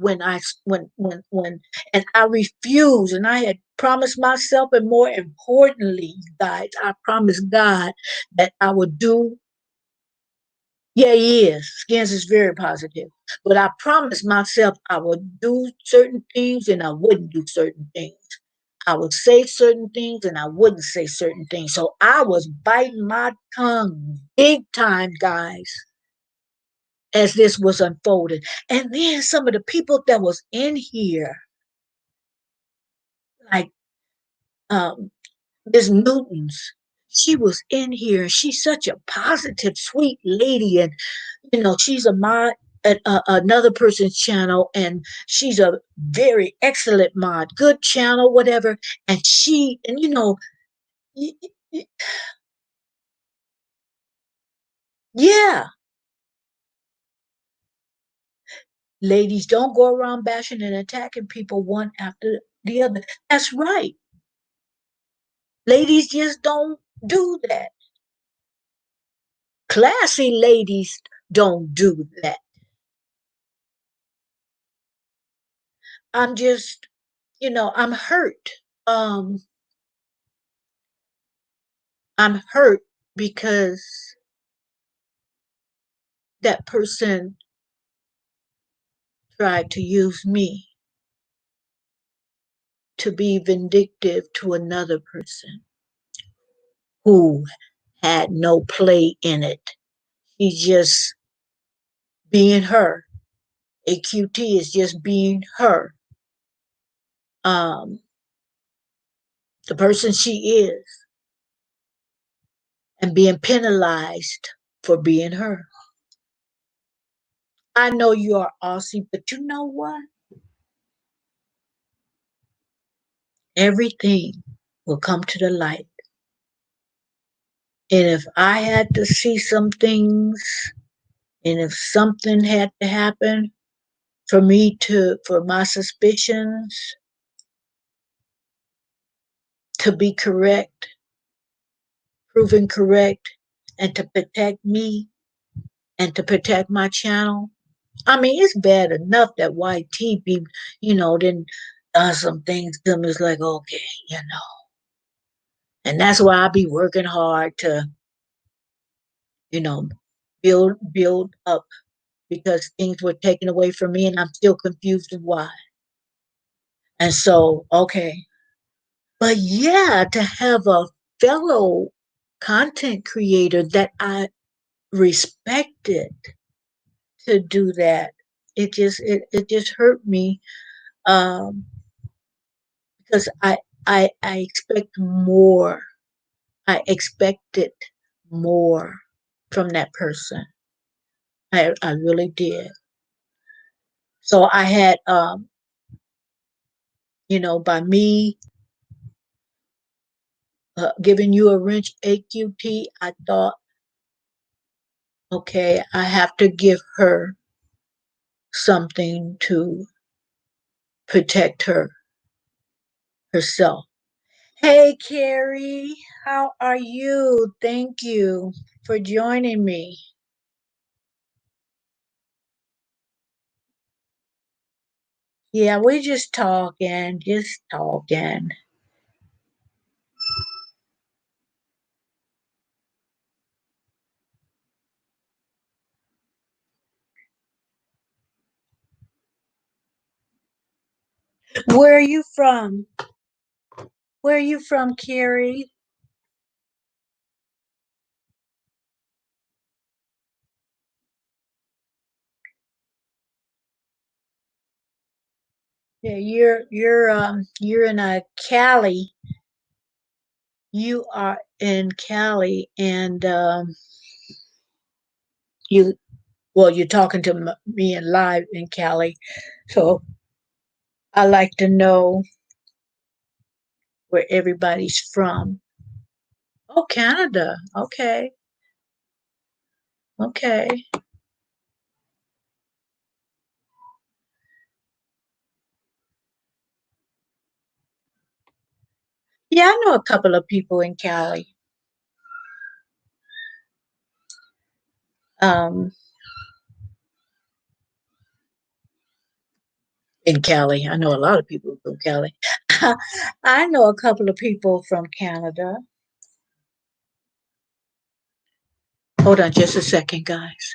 and I refused, and I had promised myself, and more importantly, you guys, I promised God that I would do. Yeah, he is. Skins is very positive, but I promised myself I would do certain things and I wouldn't do certain things. I would say certain things and I wouldn't say certain things. So I was biting my tongue big time, guys, as this was unfolding. And then some of the people that was in here, like um, Miss Newton's, she was in here and she's such a positive, sweet lady. And, she's a mod at another person's channel, and she's a very excellent mod, good channel, whatever. And y- y- yeah, ladies, don't go around bashing and attacking people one after the other. That's right. Ladies just don't do that. Classy ladies don't do that. I'm just, I'm hurt. Um, I'm hurt because that person tried to use me to be vindictive to another person who had no play in it. She's just being her. AQT is just being her. Um, the person she is, and being penalized for being her. I know you are Aussie, but you know what? Everything will come to the light. And if I had to see some things, and if something had to happen for my suspicions to be correct, proven correct, and to protect me and to protect my channel, I mean, it's bad enough that YT be, then does some things to me. It's like, okay, you know. And that's why I be working hard to, you know, build up because things were taken away from me and I'm still confused of why. And so, okay. But yeah, to have a fellow content creator that I respected to do that, it just hurt me um because I expect more. I expected more from that person. I really did. So I had by me giving you a wrench AQT, I thought, okay, I have to give her something to protect herself. Hey, Carrie, how are you? Thank you for joining me. Yeah, we're just talking, just talking. Where are you from? Where are you from, Carrie? Yeah, you're in Cali. You are in Cali, and you you're talking to me in live in Cali, so I like to know where everybody's from. Oh, Canada. Okay, okay. Yeah, I know a couple of people in Cali. Um, in Cali, I know a lot of people from Cali. I know a couple of people from Canada. Hold on just a second, guys.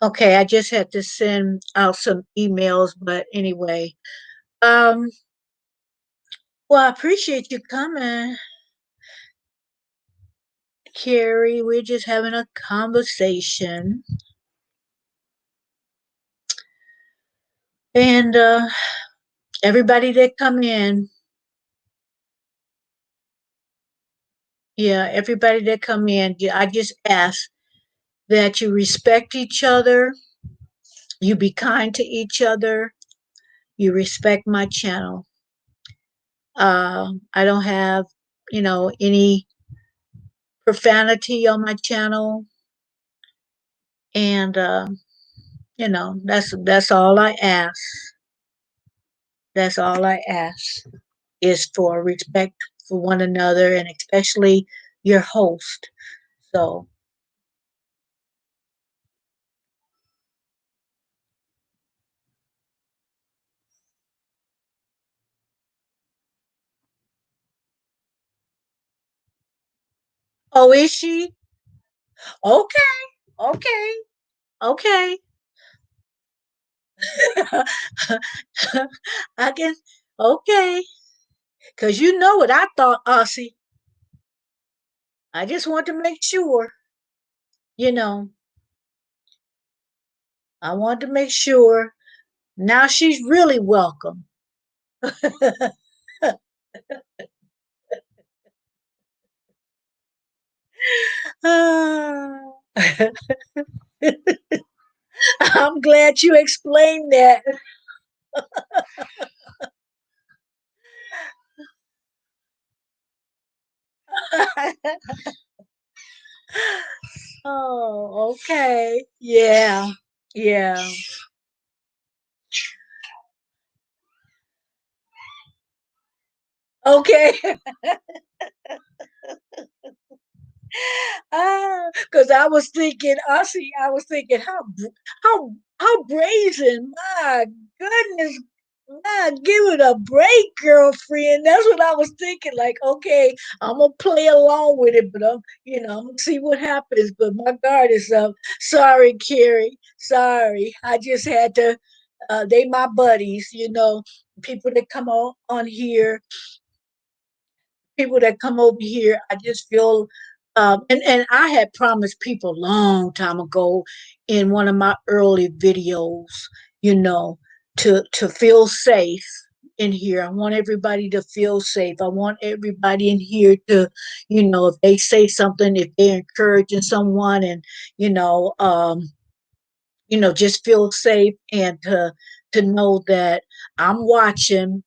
Okay, I just had to send out some emails, but anyway. Um, well, I appreciate you coming, Carrie. We're just having a conversation. And everybody that come in, yeah, everybody that come in, I just ask that you respect each other, you be kind to each other, you respect my channel. I don't have, any profanity on my channel, and that's all I ask. That's all I ask is for respect for one another, and especially your host. So, oh, is she? Okay, okay, okay. I can, okay, because you know what I thought, Aussie. I just want to make sure, you know, I want to make sure now she's really welcome. I'm glad you explained that. Oh, okay. Yeah. Yeah. Okay. Because I was thinking, Aussie, I was thinking, how brazen. My goodness. My, give it a break, girlfriend. That's what I was thinking. Like, okay, I'm gonna play along with it, but I'm gonna see what happens. But my guard is up. Sorry, Carrie. Sorry. I just had to. They my buddies. People that come on here, people that come over here. I just feel, and I had promised people a long time ago in one of my early videos, you know, to feel safe in here. I want everybody to feel safe. I want everybody in here to, if they say something, if they're encouraging someone, and you know, um, just feel safe, and to know that I'm watching.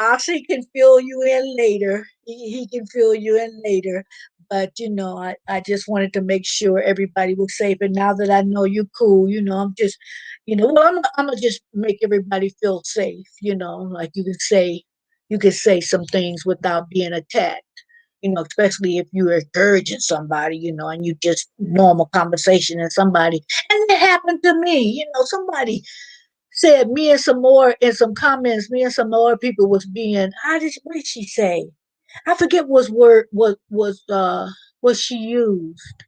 Oxy can fill you in later. He can fill you in later. But I just wanted to make sure everybody was safe. And now that I know you cool, I'm just, well, I'm gonna just make everybody feel safe. Like you can say some things without being attacked. Especially if you're encouraging somebody, and you just normal conversation and somebody, and it happened to me. Somebody said me and some more in some comments, me and some more people was being, what did she say? I forget what word what she used.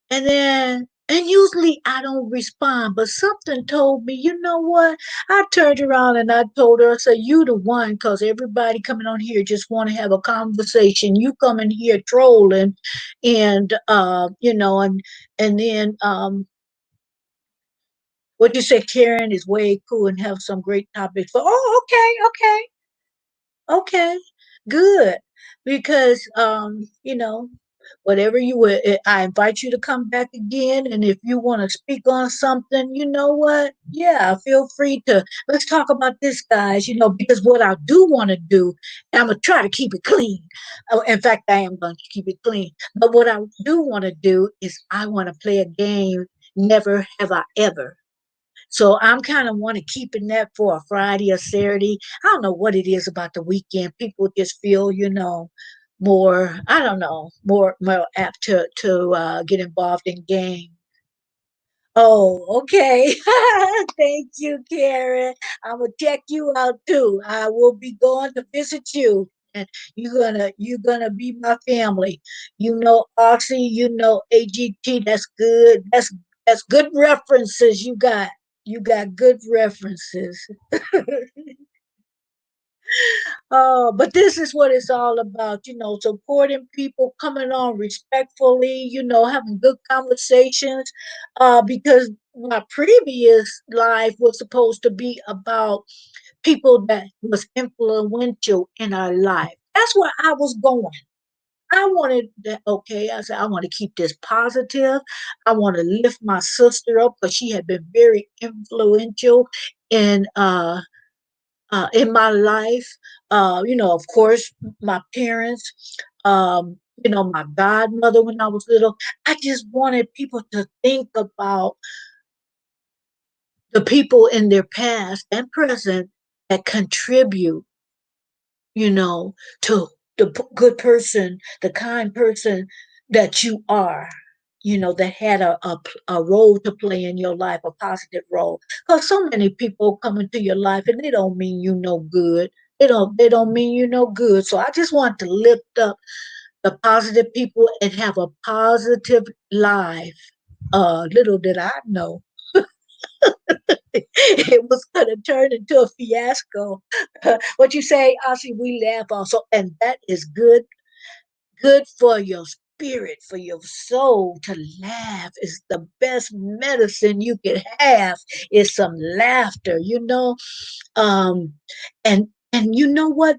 And usually I don't respond, but something told me, you know what? I turned around and I told her, I said, you the one, because everybody coming on here just want to have a conversation. You come in here trolling, and and then what you say, Karen, is way cool and have some great topics for. Oh, okay, good. Because whatever you would, I invite you to come back again. And if you want to speak on something, you know what? Yeah, feel free to. Let's talk about this, guys. Because what I do want to do, I'm gonna try to keep it clean. Oh, in fact, I am going to keep it clean. But what I do want to do is I want to play a game. Never have I ever. So I'm kind of want to keeping that for a Friday or Saturday. I don't know what it is about the weekend. People just feel, more. I don't know, more apt to get involved in games. Oh, okay. Thank you, Karen. I'm gonna check you out too. I will be going to visit you. and you're gonna be my family. You know, Oxy, you know, AGT. That's good. That's good references. You got good references. But this is what it's all about, supporting people, coming on respectfully, having good conversations. Because my previous life was supposed to be about people that was influential in our life. That's where I was going. I wanted that, okay. I said, I want to keep this positive. I want to lift my sister up because she had been very influential in in my life. Of course, my parents, my godmother when I was little. I just wanted people to think about the people in their past and present that contribute, you know, to the good person, the kind person that you are, that had a role to play in your life, a positive role. Because so many people come into your life and they don't mean you no good. They don't mean you no good. So I just want to lift up the positive people and have a positive life. Little did I know it was going to turn into a fiasco. What you say, Ossie, we laugh also, and that is good for your spirit, for your soul. To laugh is the best medicine you can have. Is some laughter, and you know what,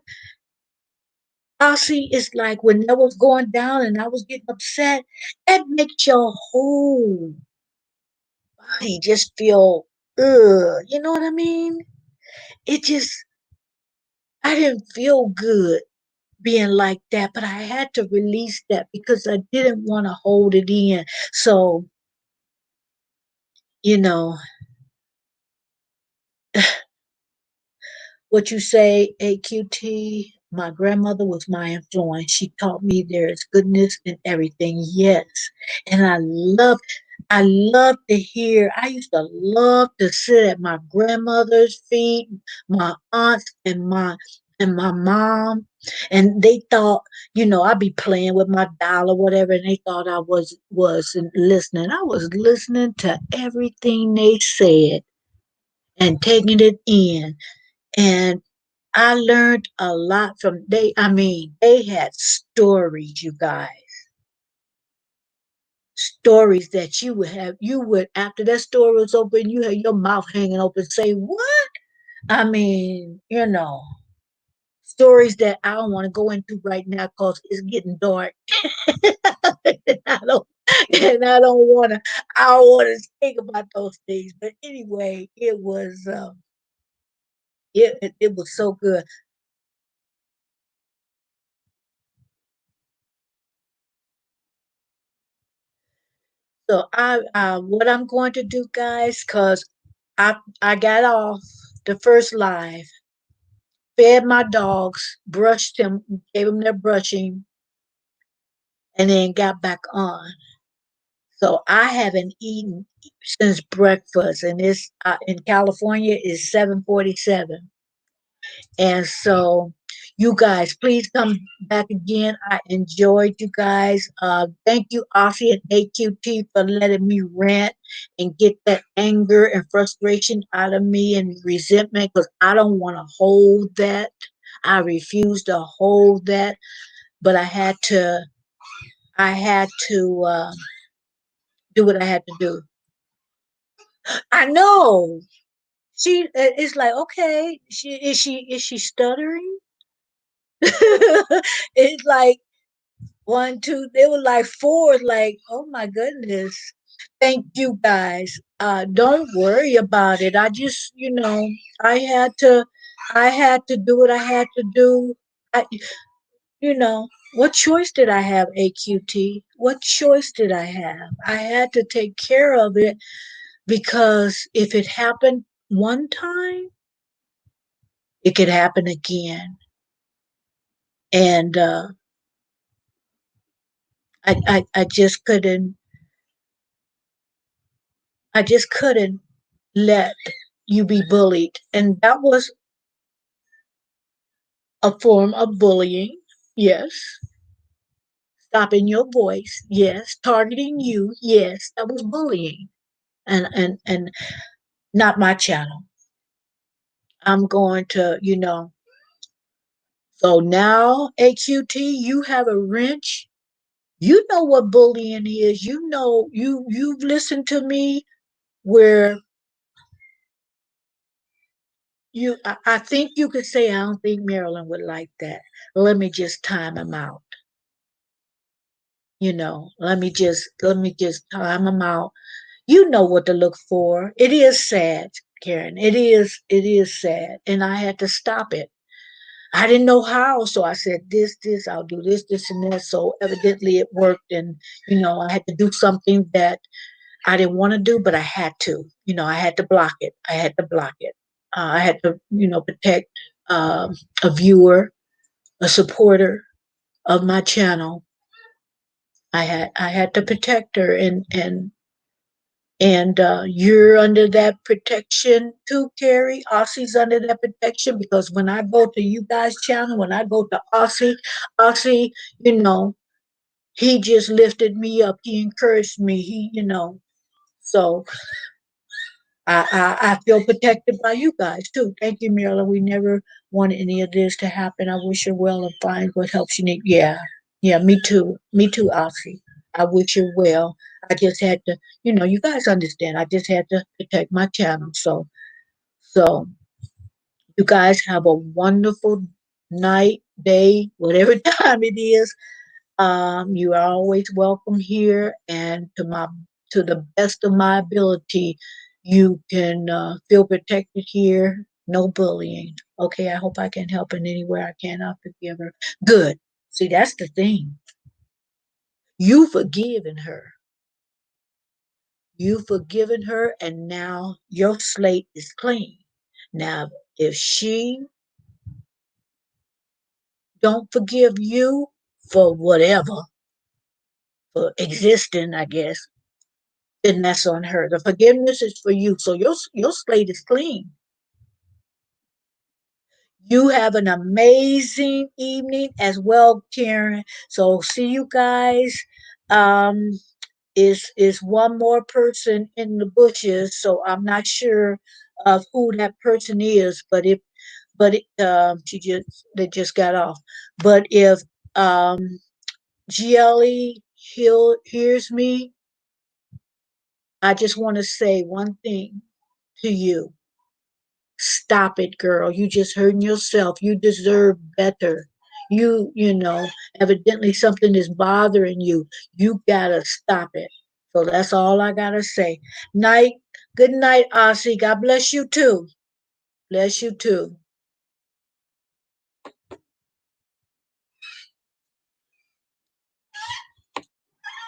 Ossie, is like when that was going down and I was getting upset, that makes your whole body just feel, you know what I mean? It just, I didn't feel good being like that, but I had to release that because I didn't want to hold it in. So, you know, what you say, AQT, my grandmother was my influence. She taught me there is goodness in everything. Yes. And I love to hear. I used to love to sit at my grandmother's feet, my aunts and my mom. And they thought, I'd be playing with my doll or whatever, and they thought I wasn't listening. I was listening to everything they said and taking it in. And I learned a lot from they. I mean, they had stories, you guys, stories that you would after that story was open, you had your mouth hanging open, say what? I mean, stories that I don't want to go into right now because it's getting dark. and I don't and I don't want to think about those things. But anyway, it was so good. So what I'm going to do, guys, because I got off the first live, fed my dogs, brushed them, gave them their brushing, and then got back on. So I haven't eaten since breakfast, and it's in California is 7:47. And so, you guys, please come back again. I enjoyed you guys. Thank you, Ossie and AQT, for letting me rant and get that anger and frustration out of me and resentment because I don't want to hold that. I refuse to hold that, but I had to. I had to do what I had to do. I know it's like, okay. She stuttering? It's like one, two, they were like four, like, oh my goodness. Thank you guys. Don't worry about it. I just, I had to I had to do what I had to do. I what choice did I have, AQT? What choice did I have? I had to take care of it because if it happened one time, it could happen again. And I just couldn't let you be bullied. And that was a form of bullying. Yes. Stopping your voice. Yes. Targeting you. Yes. That was bullying. And not my channel. I'm going to, so now, AQT, you have a wrench. You know what bullying is. You've listened to me where I think you could say I don't think Marilyn would like that. Let me just time him out. Let me just time him out. You know what to look for. It is sad, Karen. It is sad. And I had to stop it. I didn't know how, so I said this, I'll do this, and that. So evidently it worked, and I had to do something that I didn't want to do, but I had to. I had to block it. I had to block it. I had to, protect a viewer, a supporter of my channel. I had to protect her, and you're under that protection too, Carrie. Aussie's under that protection because when I go to you guys' channel, when I go to Aussie, you know, he just lifted me up. He encouraged me. So I feel protected by you guys too. Thank you, Marilyn. We never wanted any of this to happen. I wish you well and find what helps you need. Yeah, yeah, me too. Me too, Aussie. I wish you well. I just had to, you guys understand. I just had to protect my channel. So you guys have a wonderful night, day, whatever time it is. You are always welcome here, and to the best of my ability, you can feel protected here. No bullying. Okay, I hope I can help in any way I can. I'll forgive her. Good. See, that's the thing. You forgiven her. You forgiven her, and now your slate is clean. Now, if she don't forgive you for whatever, for existing, I guess, then that's on her. The forgiveness is for you. So your slate is clean. You have an amazing evening as well, Karen. So see you guys. Um, is one more person in the bushes, so I'm not sure of who that person is, she just they just got off. But if GLE hears me, I just want to say one thing to you. Stop it, girl. You just hurting yourself. You deserve better. Evidently something is bothering you. You gotta stop it. So that's all I gotta say. Night. Good night, Aussie. God bless you too. Bless you too.